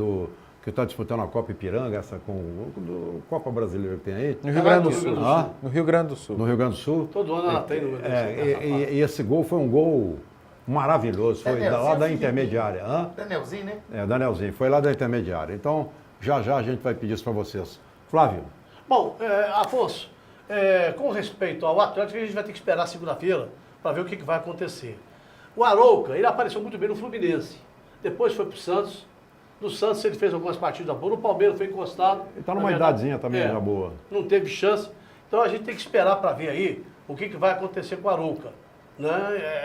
que está disputando a Copa Ipiranga, essa com o Copa Brasileira que tem aí. No Rio Grande do Sul. Ah? No Rio Grande do Sul. No Rio Grande do Sul. Todo ano ela tem no E esse gol foi um gol maravilhoso. Foi lá da intermediária. Hã? Danielzinho, né? Danielzinho. Foi lá da intermediária. Então, já a gente vai pedir isso para vocês. Flávio. Bom, Afonso, com respeito ao Atlético, a gente vai ter que esperar segunda-feira para ver o que vai acontecer. O Arouca, ele apareceu muito bem no Fluminense. Depois foi para o Santos. No Santos ele fez algumas partidas boas. No Palmeiras foi encostado. Ele está numa idadezinha também já boa. Não teve chance. Então a gente tem que esperar para ver aí o que vai acontecer com o Arouca. Né?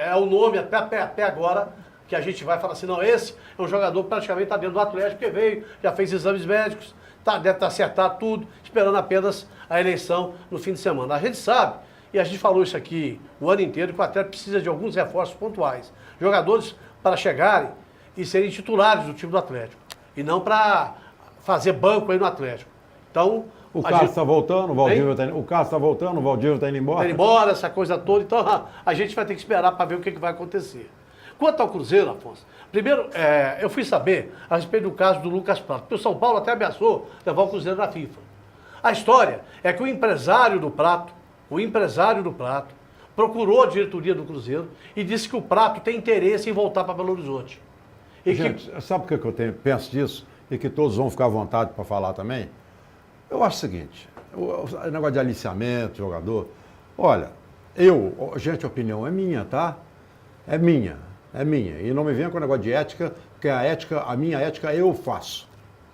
É o nome até agora que a gente vai falar assim, não, esse é um jogador que praticamente está dentro do Atlético, porque veio, já fez exames médicos, deve estar acertado tudo, esperando apenas a eleição no fim de semana. A gente sabe, e a gente falou isso aqui o ano inteiro, que o Atlético precisa de alguns reforços pontuais. Jogadores para chegarem e serem titulares do time do Atlético. E não para fazer banco aí no Atlético. Então, o Cássio está voltando, o Valdívia está indo. O Cássio está voltando, o Valdívia está indo embora. Está indo embora, essa coisa toda. Então, a gente vai ter que esperar para ver o que vai acontecer. Quanto ao Cruzeiro, Afonso, primeiro, eu fui saber a respeito do caso do Lucas Prato, porque o São Paulo até ameaçou levar o Cruzeiro na FIFA. A história é que o empresário do Prato, procurou a diretoria do Cruzeiro e disse que o Prato tem interesse em voltar para Belo Horizonte. Gente, sabe o que eu penso disso? E que todos vão ficar à vontade para falar também? Eu acho o seguinte, o negócio de aliciamento, jogador, olha, gente, a opinião é minha, tá? É minha. E não me venha com o negócio de ética, porque a minha ética eu faço.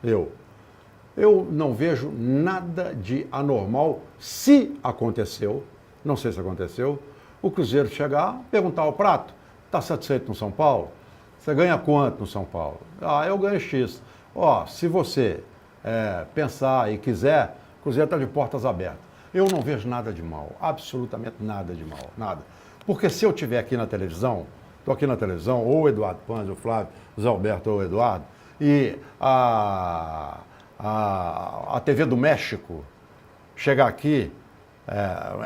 Eu não vejo nada de anormal se aconteceu, não sei se aconteceu, o Cruzeiro chegar, perguntar ao Prato, está satisfeito no São Paulo? Você ganha quanto no São Paulo? Eu ganho X. Se você pensar e quiser, o Cruzeiro está de portas abertas. Eu não vejo nada de mal, absolutamente nada de mal, nada. Porque se eu estiver aqui na televisão, estou aqui na televisão, ou o Eduardo Panzi, o Flávio, o Zé Alberto ou o Eduardo, e a TV do México chegar aqui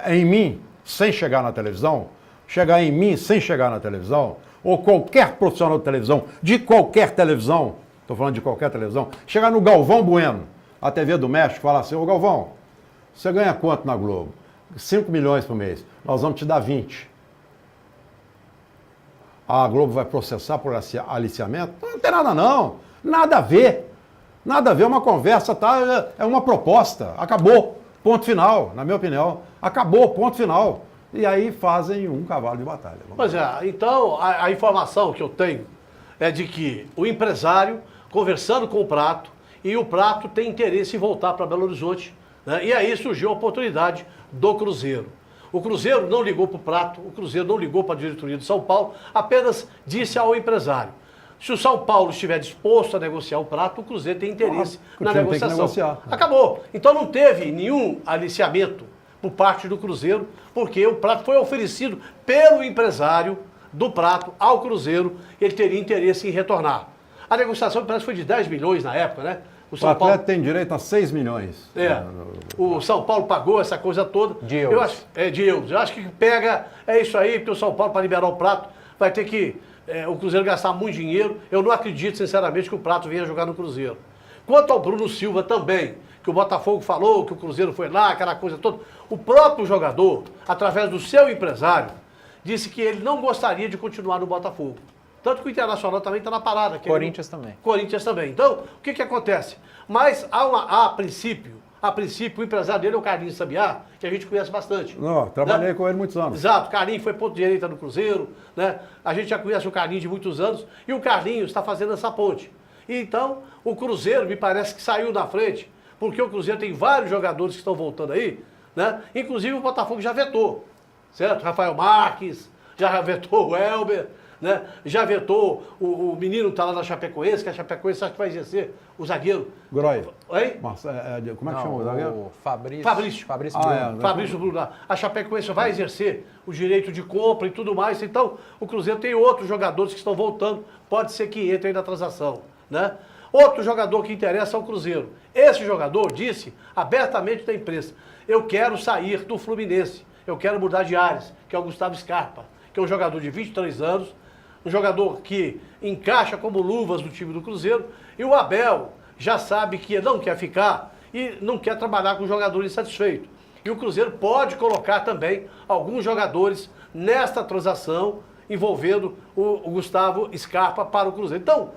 em mim, sem chegar na televisão, chegar em mim sem chegar na televisão, ou qualquer profissional de televisão, de qualquer televisão, estou falando de qualquer televisão, chegar no Galvão Bueno, a TV do México, falar assim, ô Galvão, você ganha quanto na Globo? 5 milhões por mês, nós vamos te dar 20. A Globo vai processar por aliciamento? Não tem nada não, nada a ver, é uma conversa, tá? É uma proposta, acabou, ponto final, na minha opinião, acabou, ponto final. E aí fazem um cavalo de batalha. Pois então a informação que eu tenho é de que o empresário, conversando com o Prato, e o Prato tem interesse em voltar para Belo Horizonte, né? E aí surgiu a oportunidade do Cruzeiro. O Cruzeiro não ligou para o Prato, o Cruzeiro não ligou para a diretoria do São Paulo, apenas disse ao empresário. Se o São Paulo estiver disposto a negociar o Prato, o Cruzeiro tem interesse na negociação. Tem que negociar. Acabou. Então não teve nenhum aliciamento por parte do Cruzeiro, porque o Prato foi oferecido pelo empresário do Prato ao Cruzeiro, ele teria interesse em retornar. A negociação parece que foi de 10 milhões na época, né? O Atlético tem direito a 6 milhões. O São Paulo pagou essa coisa toda. De euros. De euros. Eu acho que pega, isso aí, porque o São Paulo, para liberar o Prato, vai ter que o Cruzeiro gastar muito dinheiro. Eu não acredito, sinceramente, que o Prato venha jogar no Cruzeiro. Quanto ao Bruno Silva também, que o Botafogo falou que o Cruzeiro foi lá, aquela coisa toda. O próprio jogador, através do seu empresário, disse que ele não gostaria de continuar no Botafogo. Tanto que o Internacional também está na parada. Corinthians também. Corinthians também. Então, o que acontece? Mas, a princípio, o empresário dele é o Carlinhos Sabiá, que a gente conhece bastante. Não, trabalhei com ele muitos anos. Exato, o Carlinhos foi ponto direita no Cruzeiro, né? A gente já conhece o Carlinhos de muitos anos, e o Carlinhos está fazendo essa ponte. E então, o Cruzeiro me parece que saiu na frente, porque o Cruzeiro tem vários jogadores que estão voltando aí, né? Inclusive o Botafogo já vetou, certo? Rafael Marques, já vetou o Elber, né? Já vetou o menino que está lá na Chapecoense, que a Chapecoense acha que vai exercer o zagueiro. Groy. Oi? Como é que chama o zagueiro? O Fabrício. Fabrício. Fabrício Ah, Bruno. Fabrício Bruno. A Chapecoense vai exercer o direito de compra e tudo mais. Então, o Cruzeiro tem outros jogadores que estão voltando. Pode ser que entrem na transação, né? Outro jogador que interessa é o Cruzeiro. Esse jogador disse abertamente da imprensa: eu quero sair do Fluminense, eu quero mudar de áreas, que é o Gustavo Scarpa, que é um jogador de 23 anos, um jogador que encaixa como luvas no time do Cruzeiro, e o Abel já sabe que não quer ficar e não quer trabalhar com jogador insatisfeito. E o Cruzeiro pode colocar também alguns jogadores nesta transação envolvendo o Gustavo Scarpa para o Cruzeiro. Então,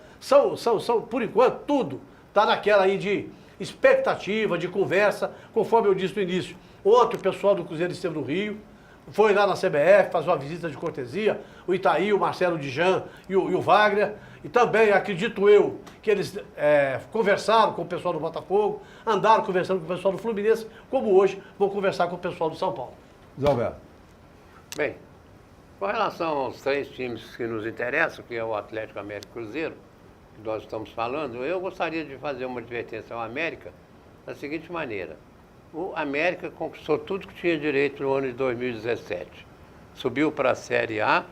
por enquanto, tudo está naquela aí de expectativa, de conversa, conforme eu disse no início. Ontem o pessoal do Cruzeiro esteve no Rio, foi lá na CBF, faz uma visita de cortesia, o Itaí, o Marcelo Dijan e o Wagner, e também, acredito eu, que eles conversaram com o pessoal do Botafogo, andaram conversando com o pessoal do Fluminense, como hoje vão conversar com o pessoal do São Paulo. Zé Alberto. Bem, com relação aos 3 times que nos interessam, que é o Atlético, América e Cruzeiro, que nós estamos falando, eu gostaria de fazer uma advertência ao América da seguinte maneira. O América conquistou tudo que tinha direito no ano de 2017. Subiu para a Série A,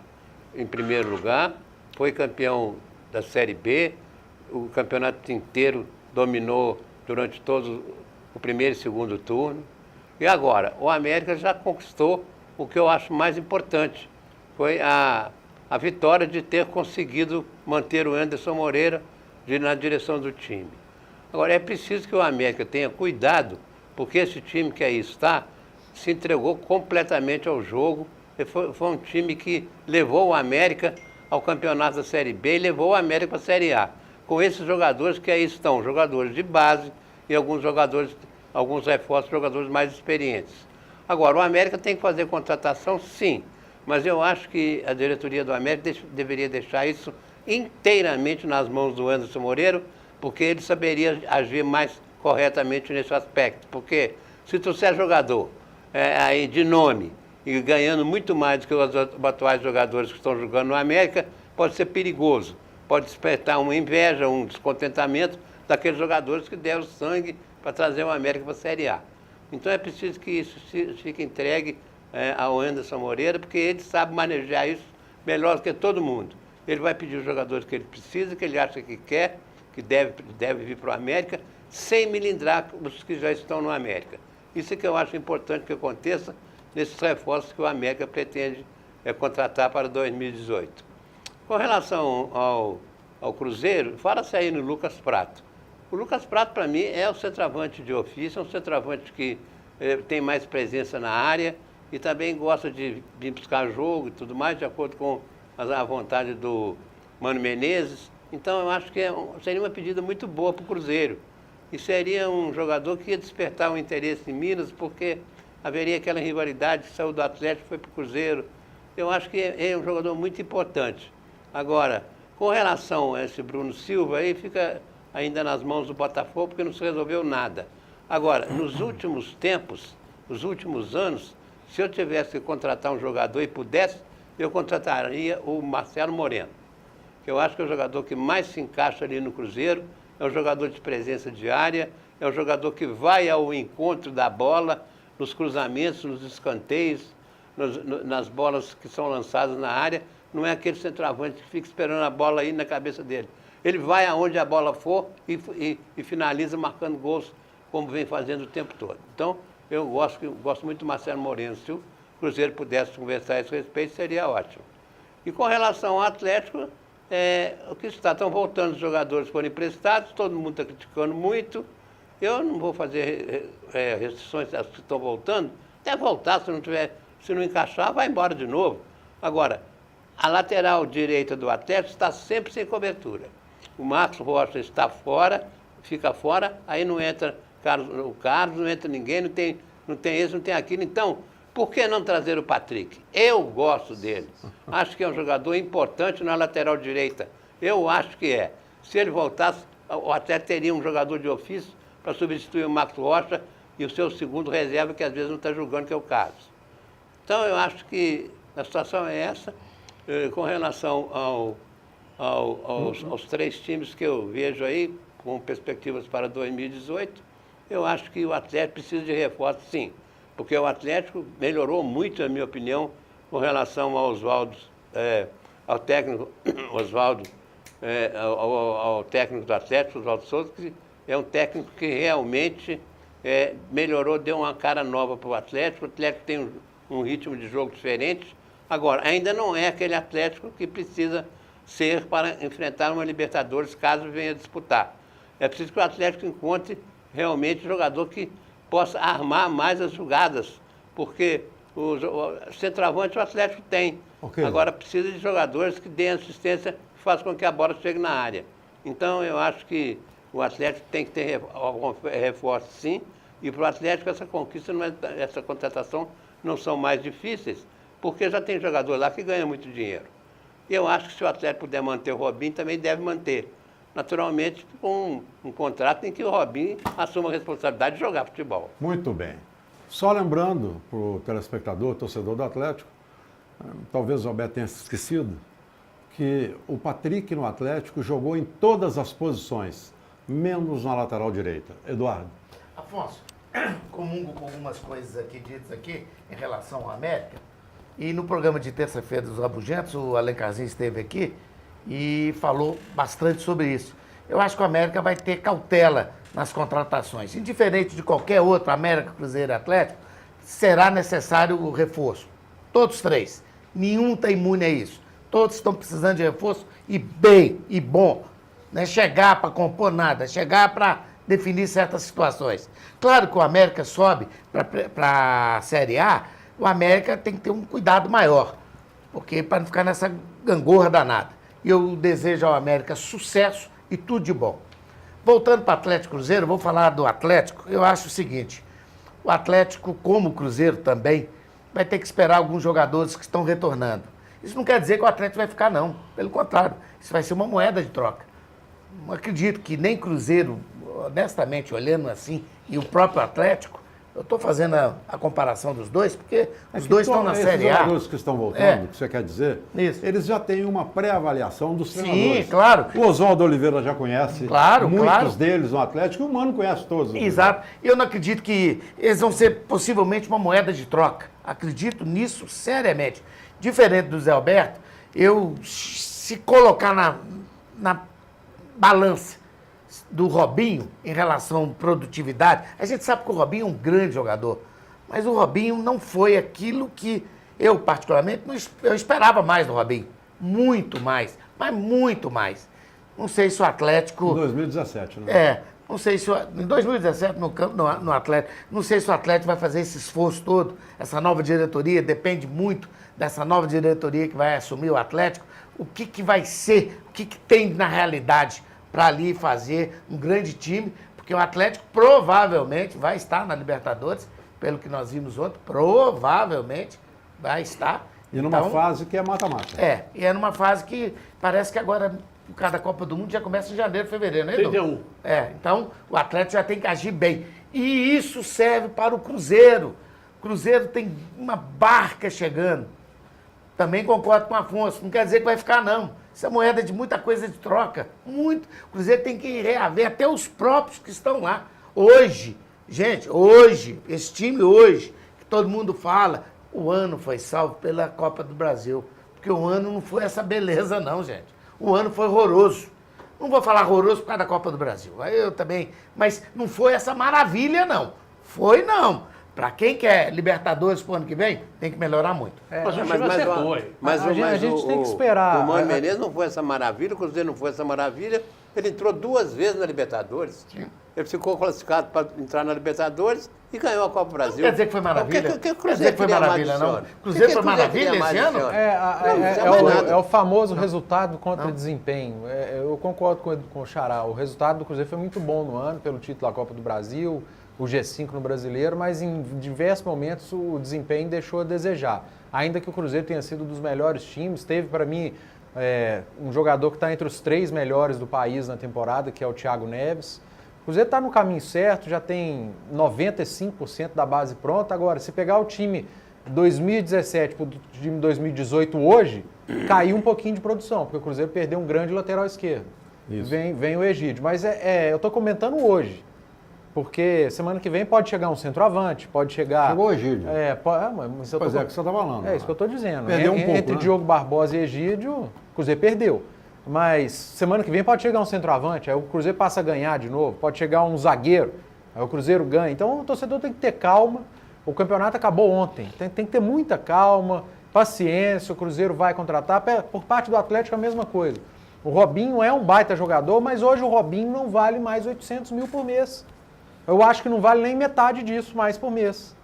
em primeiro lugar, foi campeão da Série B, o campeonato inteiro dominou durante todo o primeiro e segundo turno. E agora, o América já conquistou o que eu acho mais importante, foi a vitória de ter conseguido manter o Anderson Moreira na direção do time. Agora, é preciso que o América tenha cuidado, porque esse time que aí está se entregou completamente ao jogo. Foi um time que levou o América ao campeonato da Série B e levou o América para a Série A. Com esses jogadores que aí estão, jogadores de base e alguns reforços, jogadores mais experientes. Agora, o América tem que fazer contratação, sim, mas eu acho que a diretoria do América deveria deixar isso inteiramente nas mãos do Anderson Moreira, porque ele saberia agir mais corretamente nesse aspecto. Porque se trouxer jogador aí de nome e ganhando muito mais do que os atuais jogadores que estão jogando no América, pode ser perigoso, pode despertar uma inveja, um descontentamento daqueles jogadores que deram sangue para trazer o América para a Série A. Então é preciso que isso fique entregue ao Anderson Moreira, porque ele sabe manejar isso melhor do que todo mundo. Ele vai pedir os jogadores que ele precisa, que ele acha que quer, que deve vir para o América, sem melindrar os que já estão no América. Isso é que eu acho importante que aconteça nesses reforços que o América pretende contratar para 2018. Com relação ao Cruzeiro, fala-se aí no Lucas Prato. O Lucas Prato, para mim, é o centroavante de ofício, é um centroavante que tem mais presença na área e também gosta de vir buscar jogo e tudo mais, de acordo com a vontade do Mano Menezes. Então, eu acho que seria uma pedida muito boa para o Cruzeiro. E seria um jogador que ia despertar o interesse em Minas, porque haveria aquela rivalidade que saiu do Atlético e foi para o Cruzeiro. Eu acho que é um jogador muito importante. Agora, com relação a esse Bruno Silva, aí fica ainda nas mãos do Botafogo, porque não se resolveu nada. Agora, nos últimos tempos, nos últimos anos, se eu tivesse que contratar um jogador e pudesse, eu contrataria o Marcelo Moreno, que eu acho que é o jogador que mais se encaixa ali no Cruzeiro, é um jogador de presença diária, é um jogador que vai ao encontro da bola, nos cruzamentos, nos escanteios, nas bolas que são lançadas na área. Não é aquele centroavante que fica esperando a bola aí na cabeça dele. Ele vai aonde a bola for e finaliza marcando gols, como vem fazendo o tempo todo. Então, eu gosto muito do Marcelo Moreno. Se o Cruzeiro pudesse conversar a esse respeito, seria ótimo. E com relação ao Atlético, o que estão voltando os jogadores que foram emprestados, todo mundo está criticando muito. Eu não vou fazer restrições às que estão voltando, até voltar, se não encaixar, vai embora de novo. Agora, a lateral direita do Atlético está sempre sem cobertura. O Marcos Rocha está fora, fica fora, aí não entra o Carlos, não entra ninguém, não tem esse, não tem aquilo. Então, por que não trazer o Patrick? Eu gosto dele. Acho que é um jogador importante na lateral direita. Eu acho que é. Se ele voltasse, o Atlético teria um jogador de ofício para substituir o Marcos Rocha e o seu segundo reserva, que às vezes não está jogando, que é o Carlos. Então, eu acho que a situação é essa. Com relação aos 3 times que eu vejo aí, com perspectivas para 2018, eu acho que o Atlético precisa de reforço, sim. Porque o Atlético melhorou muito, na minha opinião, com relação ao Oswaldo, ao técnico Oswaldo, ao técnico do Atlético, Oswaldo Souza, que é um técnico que realmente melhorou, deu uma cara nova para o Atlético. O Atlético tem um ritmo de jogo diferente. Agora, ainda não é aquele Atlético que precisa ser para enfrentar uma Libertadores, caso venha disputar. É preciso que o Atlético encontre realmente um jogador que possa armar mais as jogadas, porque o centroavante o Atlético tem. Okay. Agora precisa de jogadores que deem assistência, que façam com que a bola chegue na área. Então eu acho que o Atlético tem que ter reforço, sim, e para o Atlético essa conquista, essa contratação não são mais difíceis, porque já tem jogador lá que ganha muito dinheiro. E eu acho que se o Atlético puder manter o Robinho, também deve manter. Naturalmente, com um contrato em que o Robinho assuma a responsabilidade de jogar futebol. Muito bem. Só lembrando para o telespectador, torcedor do Atlético, talvez o Alberto tenha se esquecido, que o Patrick no Atlético jogou em todas as posições, menos na lateral direita. Eduardo. Afonso, comungo com algumas coisas aqui ditas aqui em relação ao América. E no programa de terça-feira dos Rabugentos, o Alencarzinho esteve aqui e falou bastante sobre isso. Eu acho que o América vai ter cautela nas contratações. Indiferente de qualquer outro, América, Cruzeiro e Atlético, será necessário o reforço. Todos três. Nenhum está imune a isso. Todos estão precisando de reforço e bem, e bom. Não é chegar para compor nada, é chegar para definir certas situações. Claro que o América sobe para a Série A, o América tem que ter um cuidado maior, porque para não ficar nessa gangorra danada. E eu desejo ao América sucesso e tudo de bom. Voltando para o Atlético Cruzeiro, vou falar do Atlético. Eu acho o seguinte, o Atlético, como o Cruzeiro também, vai ter que esperar alguns jogadores que estão retornando. Isso não quer dizer que o Atlético vai ficar, não. Pelo contrário, isso vai ser uma moeda de troca. Não acredito que nem Cruzeiro, honestamente, olhando assim, e o próprio Atlético, eu estou fazendo a comparação dos dois, porque os dois estão na Série A. Os jogadores que estão voltando, que você quer dizer, Isso. Eles já têm uma pré-avaliação dos treinadores. Sim, claro. O Oswaldo Oliveira já conhece muitos deles no Atlético, e o Mano conhece todos. Exato. Eu não acredito que eles vão ser possivelmente uma moeda de troca. Acredito nisso seriamente. Diferente do Zé Alberto, eu, se colocar na balança do Robinho em relação à produtividade, a gente sabe que o Robinho é um grande jogador, mas o Robinho não foi aquilo que eu, particularmente, eu esperava mais do Robinho. Muito mais, mas muito mais. Não sei se o Atlético... Em 2017, né? Não sei se em 2017 no Atlético, não sei se o Atlético vai fazer esse esforço todo, essa nova diretoria, depende muito dessa nova diretoria que vai assumir o Atlético, o que vai ser, o que tem na realidade para ali fazer um grande time, porque o Atlético provavelmente vai estar na Libertadores, pelo que nós vimos ontem, provavelmente vai estar. E numa fase que é mata-mata. E é numa fase que parece que agora... Por causa da Copa do Mundo já começa em janeiro, fevereiro, né, Edu? 31. Então o Atlético já tem que agir bem. E isso serve para o Cruzeiro. O Cruzeiro tem uma barca chegando. Também concordo com o Afonso. Não quer dizer que vai ficar, não. Isso é moeda de muita coisa de troca. Muito. O Cruzeiro tem que reaver até os próprios que estão lá. Hoje, gente, esse time hoje, que todo mundo fala, o ano foi salvo pela Copa do Brasil. Porque o ano não foi essa beleza, não, gente. O ano foi horroroso. Não vou falar horroroso por causa da Copa do Brasil. Eu também. Mas não foi essa maravilha, não. Foi, não. Para quem quer Libertadores pro ano que vem, tem que melhorar muito. Mas a gente tem que esperar. O Mano Menezes não foi essa maravilha, o Cruzeiro não foi essa maravilha. Ele entrou 2 vezes na Libertadores. Sim. Ele ficou classificado para entrar na Libertadores e ganhou a Copa do Brasil. Não quer dizer que foi maravilha? O que o Cruzeiro foi maravilha, não? Cruzeiro foi maravilha esse ano? É o famoso resultado contra desempenho. Eu concordo com o Xará. O resultado do Cruzeiro foi muito bom no ano, pelo título da Copa do Brasil, o G5 no Brasileiro, mas em diversos momentos o desempenho deixou a desejar. Ainda que o Cruzeiro tenha sido um dos melhores times, teve para mim um jogador que está entre os 3 melhores do país na temporada, que é o Thiago Neves. O Cruzeiro está no caminho certo, já tem 95% da base pronta. Agora, se pegar o time 2017 para o time 2018 hoje, caiu um pouquinho de produção, porque o Cruzeiro perdeu um grande lateral esquerdo. Isso. Vem o Egídio. Mas eu estou comentando hoje. Porque semana que vem pode chegar um centroavante, pode chegar... Chegou o Egídio. Mas eu Pois é, que você está falando. É isso que eu estou dizendo. Perdeu um pouco, Entre né? Diogo Barbosa e Egídio, o Cruzeiro perdeu. Mas semana que vem pode chegar um centroavante, aí o Cruzeiro passa a ganhar de novo. Pode chegar um zagueiro, aí o Cruzeiro ganha. Então o torcedor tem que ter calma. O campeonato acabou ontem. Tem que ter muita calma, paciência. O Cruzeiro vai contratar. Por parte do Atlético, a mesma coisa. O Robinho é um baita jogador, mas hoje o Robinho não vale mais 800 mil por mês. Eu acho que não vale nem metade disso mais por mês.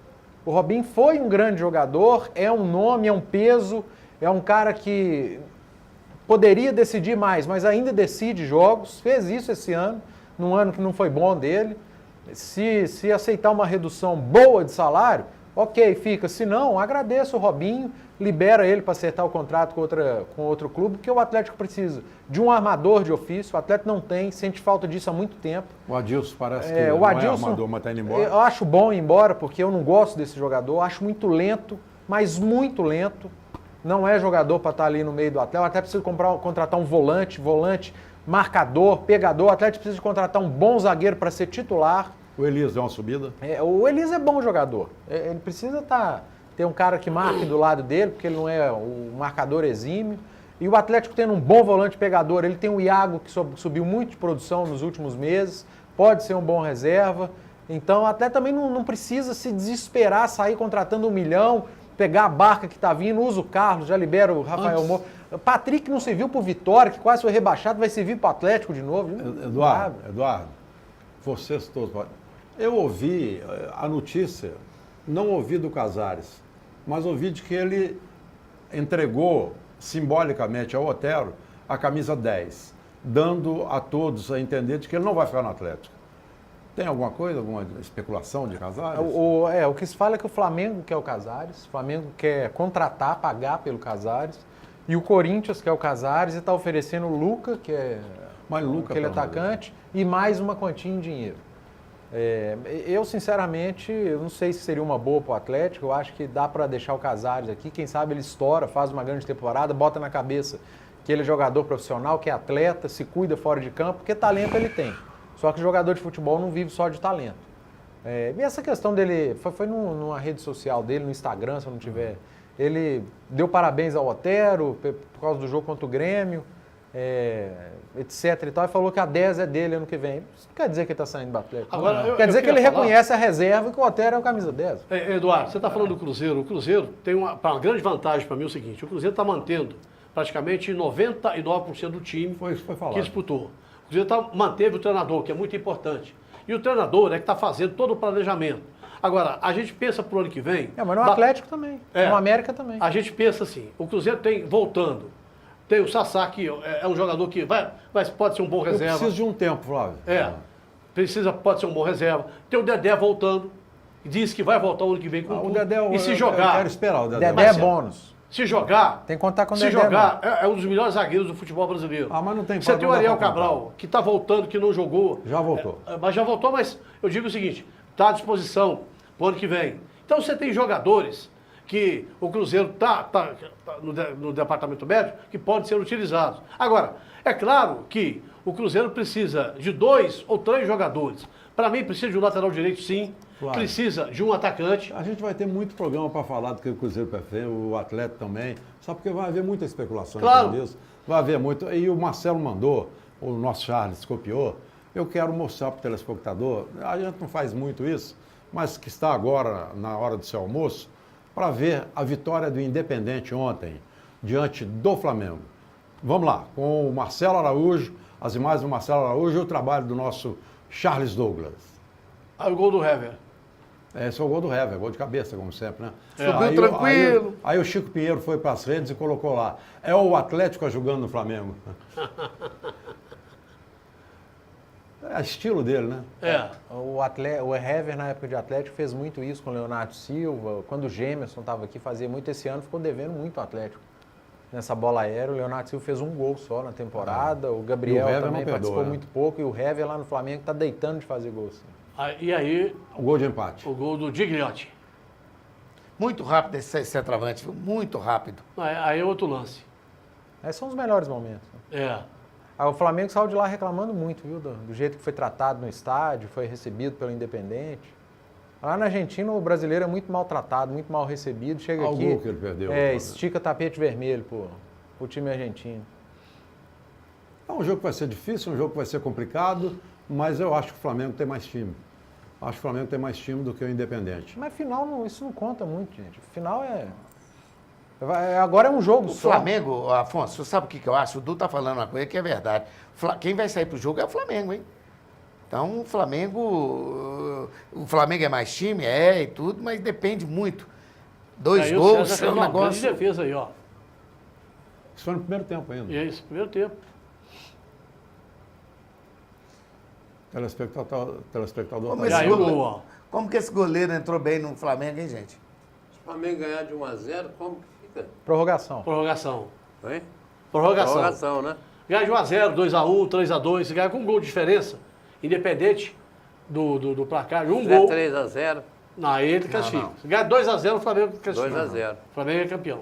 O Robinho foi um grande jogador, é um nome, é um peso, é um cara que poderia decidir mais, mas ainda decide jogos, fez isso esse ano, num ano que não foi bom dele. Se aceitar uma redução boa de salário, ok, fica. Se não, agradeço o Robinho, libera ele para acertar o contrato com outro clube, porque o Atlético precisa de um armador de ofício, o Atlético não tem, sente falta disso há muito tempo. O Adilson parece que o não Adilson, é armador, mas está indo embora. Eu acho bom ir embora, porque eu não gosto desse jogador, acho muito lento, mas muito lento. Não é jogador para estar ali no meio do Atlético. O Atlético precisa contratar um volante, marcador, pegador. O Atlético precisa contratar um bom zagueiro para ser titular. O Elias deu uma subida. O Elias é bom jogador. Ele precisa ter um cara que marque do lado dele, porque ele não é o marcador exímio. E o Atlético tendo um bom volante pegador, ele tem o Iago, que subiu muito de produção nos últimos meses, pode ser um bom reserva. Então o Atlético também não precisa se desesperar, sair contratando 1 milhão, pegar a barca que está vindo, usa o Carlos, já libera o Rafael Moura. O Patrick não serviu para o Vitória, que quase foi rebaixado, vai servir para o Atlético de novo. Eduardo, vocês todos... Eu ouvi a notícia, não ouvi do Casares, mas ouvi de que ele entregou simbolicamente ao Otero a camisa 10, dando a todos a entender de que ele não vai ficar no Atlético. Tem alguma coisa, alguma especulação de Casares? O que se fala é que o Flamengo quer o Casares, o Flamengo quer contratar, pagar pelo Casares, e o Corinthians quer o Casares e está oferecendo o Luca, que é aquele atacante, e mais uma quantia em dinheiro. Eu, sinceramente, não sei se seria uma boa para o Atlético, eu acho que dá para deixar o Casares aqui, quem sabe ele estoura, faz uma grande temporada, bota na cabeça que ele é jogador profissional, que é atleta, se cuida fora de campo, porque talento ele tem. Só que o jogador de futebol não vive só de talento. E essa questão dele, foi numa rede social dele, no Instagram, se eu não tiver, ele deu parabéns ao Otero por causa do jogo contra o Grêmio, etc e tal, e falou que a 10 é dele ano que vem. Isso não quer dizer que ele está saindo do Atlético. Agora, quer dizer que ele reconhece a reserva e que o Otero é o camisa 10. Eduardo, você está falando do Cruzeiro. O Cruzeiro tem uma grande vantagem para mim é o seguinte, o Cruzeiro está mantendo praticamente 99% do time que disputou. O Cruzeiro manteve o treinador, que é muito importante. E o treinador é que está fazendo todo o planejamento. Agora, a gente pensa para o ano que vem... mas no Atlético também, no América também. A gente pensa assim, o Cruzeiro tem, voltando, tem o Sassá, que é um jogador que pode ser um bom reserva. Precisa de um tempo, Flávio. Pode ser um bom reserva. Tem o Dedé voltando, disse que vai voltar o ano que vem com o tudo. Dedé, e se jogar... Eu quero esperar o Dedé. Dedé é bônus. Se jogar... Tem que contar com o Dedé. Se jogar, é um dos melhores zagueiros do futebol brasileiro. Mas não tem... Você tem o Ariel Cabral, que está voltando, que não jogou. Já voltou. Mas já voltou, mas eu digo o seguinte, está à disposição para o ano que vem. Então você tem jogadores que o Cruzeiro está no departamento médico que podem ser utilizados. Agora, é claro que o Cruzeiro precisa de 2 ou 3 jogadores. Para mim, precisa de um lateral direito, sim. Claro. Precisa de um atacante. A gente vai ter muito programa para falar do que o Cruzeiro prefere, o Atlético também, só porque vai haver muita especulação claro. Disso. Vai haver muito. E o Marcelo mandou, o nosso Charles copiou. Eu quero mostrar para o telespectador, a gente não faz muito isso, mas que está agora na hora do seu almoço, para ver a vitória do Independente ontem, diante do Flamengo. Vamos lá, com o Marcelo Araújo, as imagens do Marcelo Araújo e o trabalho do nosso Charles Douglas. O gol do Hever. Esse é o gol do Hever, gol de cabeça, como sempre, né? Subiu tranquilo. Aí o Chico Pinheiro foi para as redes e colocou lá. É o Atlético jogando no Flamengo. É estilo dele, né? O Hever, na época de Atlético, fez muito isso com o Leonardo Silva. Quando o Gemerson estava aqui, fazia muito. Esse ano ficou devendo muito o Atlético. Nessa bola aérea, o Leonardo Silva fez um gol só na temporada. O Gabriel também participou muito pouco. E o Hever lá no Flamengo está deitando de fazer gols. E aí... O gol de empate. O gol do Gigliotti. Muito rápido esse centroavante, muito rápido. Aí é outro lance. Esses são os melhores momentos. Aí o Flamengo saiu de lá reclamando muito, viu? Do jeito que foi tratado no estádio, foi recebido pelo Independente. Lá na Argentina, o brasileiro é muito maltratado, muito mal recebido. Chega aqui, gol que ele perdeu. estica tapete vermelho pro time argentino. É um jogo que vai ser difícil, um jogo que vai ser complicado, mas eu acho que o Flamengo tem mais time. Acho que o Flamengo tem mais time do que o Independente. Mas final, isso não conta muito, gente. O final agora é um jogo O só. Flamengo, Afonso, você sabe o que eu acho? O Du tá falando uma coisa que é verdade. Quem vai sair pro jogo é o Flamengo, hein? Então, o Flamengo é mais time, e tudo, mas depende muito. 2 Aí o gols, César é fez um uma grande negócio... defesa aí, ó. Isso foi no primeiro tempo ainda. E é isso, primeiro tempo. Telespectador Como tá E esse aí aí. o gol, ó. Como que esse goleiro entrou bem no Flamengo, hein, gente? Se o Flamengo ganhar de 1-0, como que fica? Prorrogação. Prorrogação. Hein? Prorrogação. Prorrogação, né? Ganha de 1x0, 2x1, 3x2, se ganha com um gol de diferença, independente do placar, de um gol. 3-0. Não, ele classifica. Se ganhar 2x0, o Flamengo classifica. 2-0. O Flamengo é campeão.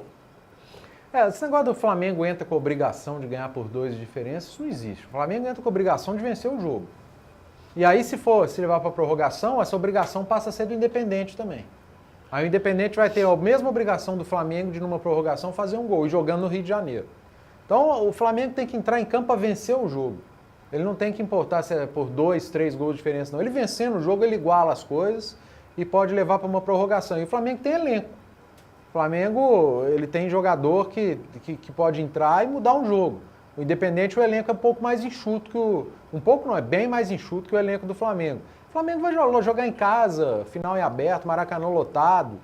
Esse negócio do Flamengo entra com a obrigação de ganhar por 2 de diferença, isso não existe. O Flamengo entra com a obrigação de vencer o jogo. E aí, se levar para prorrogação, essa obrigação passa a ser do Independente também. Aí o Independente vai ter a mesma obrigação do Flamengo de, numa prorrogação, fazer um gol, e jogando no Rio de Janeiro. Então, o Flamengo tem que entrar em campo para vencer o jogo. Ele não tem que importar se é por 2, 3 gols de diferença, não. Ele vencendo o jogo, ele iguala as coisas e pode levar para uma prorrogação. E o Flamengo tem elenco. O Flamengo, ele tem jogador que pode entrar e mudar um jogo. O Independente, o elenco é um pouco mais enxuto que um pouco não, é bem mais enxuto que o elenco do Flamengo. O Flamengo vai jogar em casa, final em aberto, Maracanã lotado.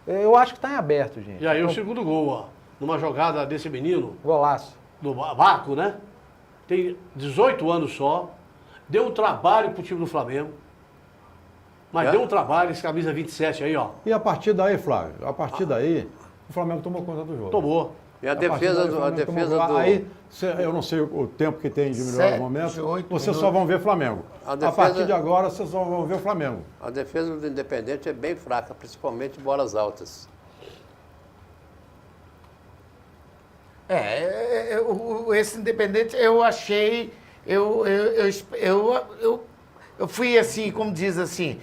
Eu acho que está em aberto, gente. E aí Então, o segundo gol, ó. Numa jogada desse menino, golaço. do Baco, né? Tem 18 anos só. Deu um trabalho pro time do Flamengo. Mas deu um trabalho, esse camisa 27 aí, ó. E a partir daí, Flávio, o Flamengo tomou conta do jogo. Tomou. E a partir defesa daí, o do... A Flamengo defesa tomou- do... Aí, eu não sei o tempo que tem de melhorar 7, o momento, 8 vocês só minutos. vão ver Flamengo. A A defesa- partir de agora, vocês só vão ver o Flamengo. A defesa do Independente é bem fraca, principalmente bolas altas. Esse Independente, eu achei... Eu fui assim, como diz assim,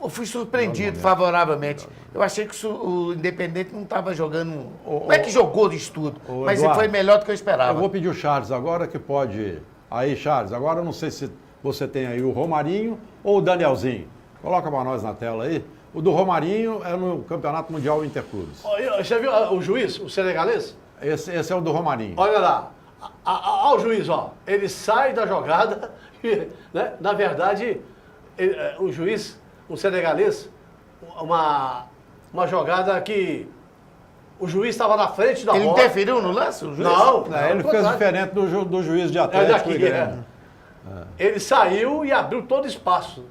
eu fui surpreendido favoravelmente. Eu achei que o Independente não estava jogando... Não é que jogou de estudo, mas ele Eduardo, foi melhor do que eu esperava. Eu vou pedir o Charles agora que pode... Aí, Charles, agora eu não sei se você tem aí o Romarinho ou o Danielzinho. Coloca para nós na tela aí. O do Romarinho é no Campeonato Mundial Interclubes. Ó, você viu o juiz, o senegalês? Esse é o do Romarinho. Olha lá. Olha o juiz, ó. Ele sai da jogada, né? Na verdade, o juiz, o senegalês, uma jogada que o juiz estava na frente da Ele bola. interferiu no lance, o juiz? Não, Ele fez diferente do juiz de É Atlético. daqui, e Grêmio. Ele saiu e abriu todo espaço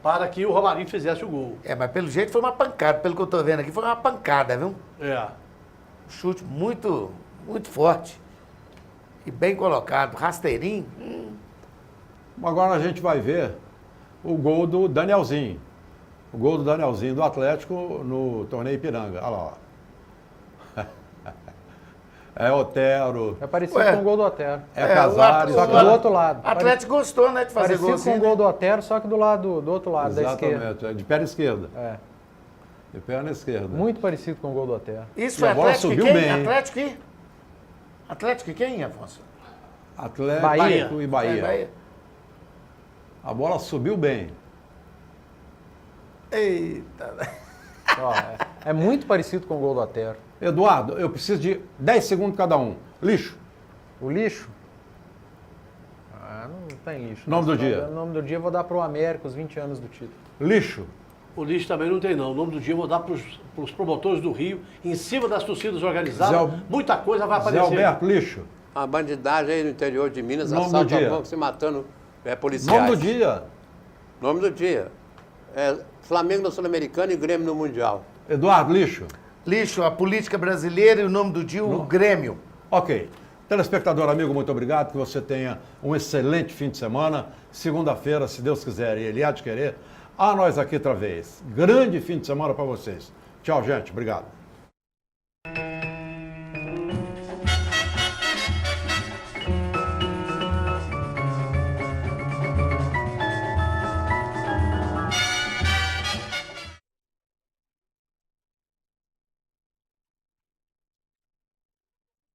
para que o Romarinho fizesse o gol. Mas pelo jeito foi uma pancada, pelo que eu tô vendo aqui, foi uma pancada, viu? É. Um chute muito, muito forte. E bem colocado, rasteirinho. Agora a gente vai ver o gol do Danielzinho. O gol do Danielzinho do Atlético no torneio Ipiranga. Olha lá, ó. É Otero, É parecido Ué. com o gol do Otero. é Casares. Só que do outro lado. O Atlético gostou, né, de fazer Parecido com golzinho. o gol do Otero, só que do outro lado, da esquerda. Exatamente, é de perna esquerda. É, De perna esquerda. muito parecido com o gol do Otero. Isso E foi a bola Atlético e subiu quem? bem, hein? Atlético e? Atlético e quem, Afonso? Atlético Bahia. e Bahia. Bahia. A bola subiu bem. Eita. Ó, é muito parecido com o gol do Otero. Eduardo, eu preciso de 10 segundos cada um. Lixo. O lixo? Não tem lixo. Nome do Não. dia. O nome do dia eu vou dar pro América, os 20 anos do título. Lixo. O lixo também não tem, não. O nome do dia eu vou dar para os promotores do Rio, em cima das torcidas organizadas. Muita coisa vai Zé aparecer. Alberto, lixo. A bandidagem aí no interior de Minas, Nome do assalto a dia. banco, se matando policiais. Nome do dia. Nome do dia. Flamengo no Sul-Americano e Grêmio no Mundial. Eduardo, lixo. Lixo, a política brasileira e o nome do dia, o Grêmio. Ok. Telespectador amigo, muito obrigado. Que você tenha um excelente fim de semana. Segunda-feira, se Deus quiser e Ele há de querer, a nós aqui outra vez. Grande fim de semana para vocês. Tchau, gente. Obrigado.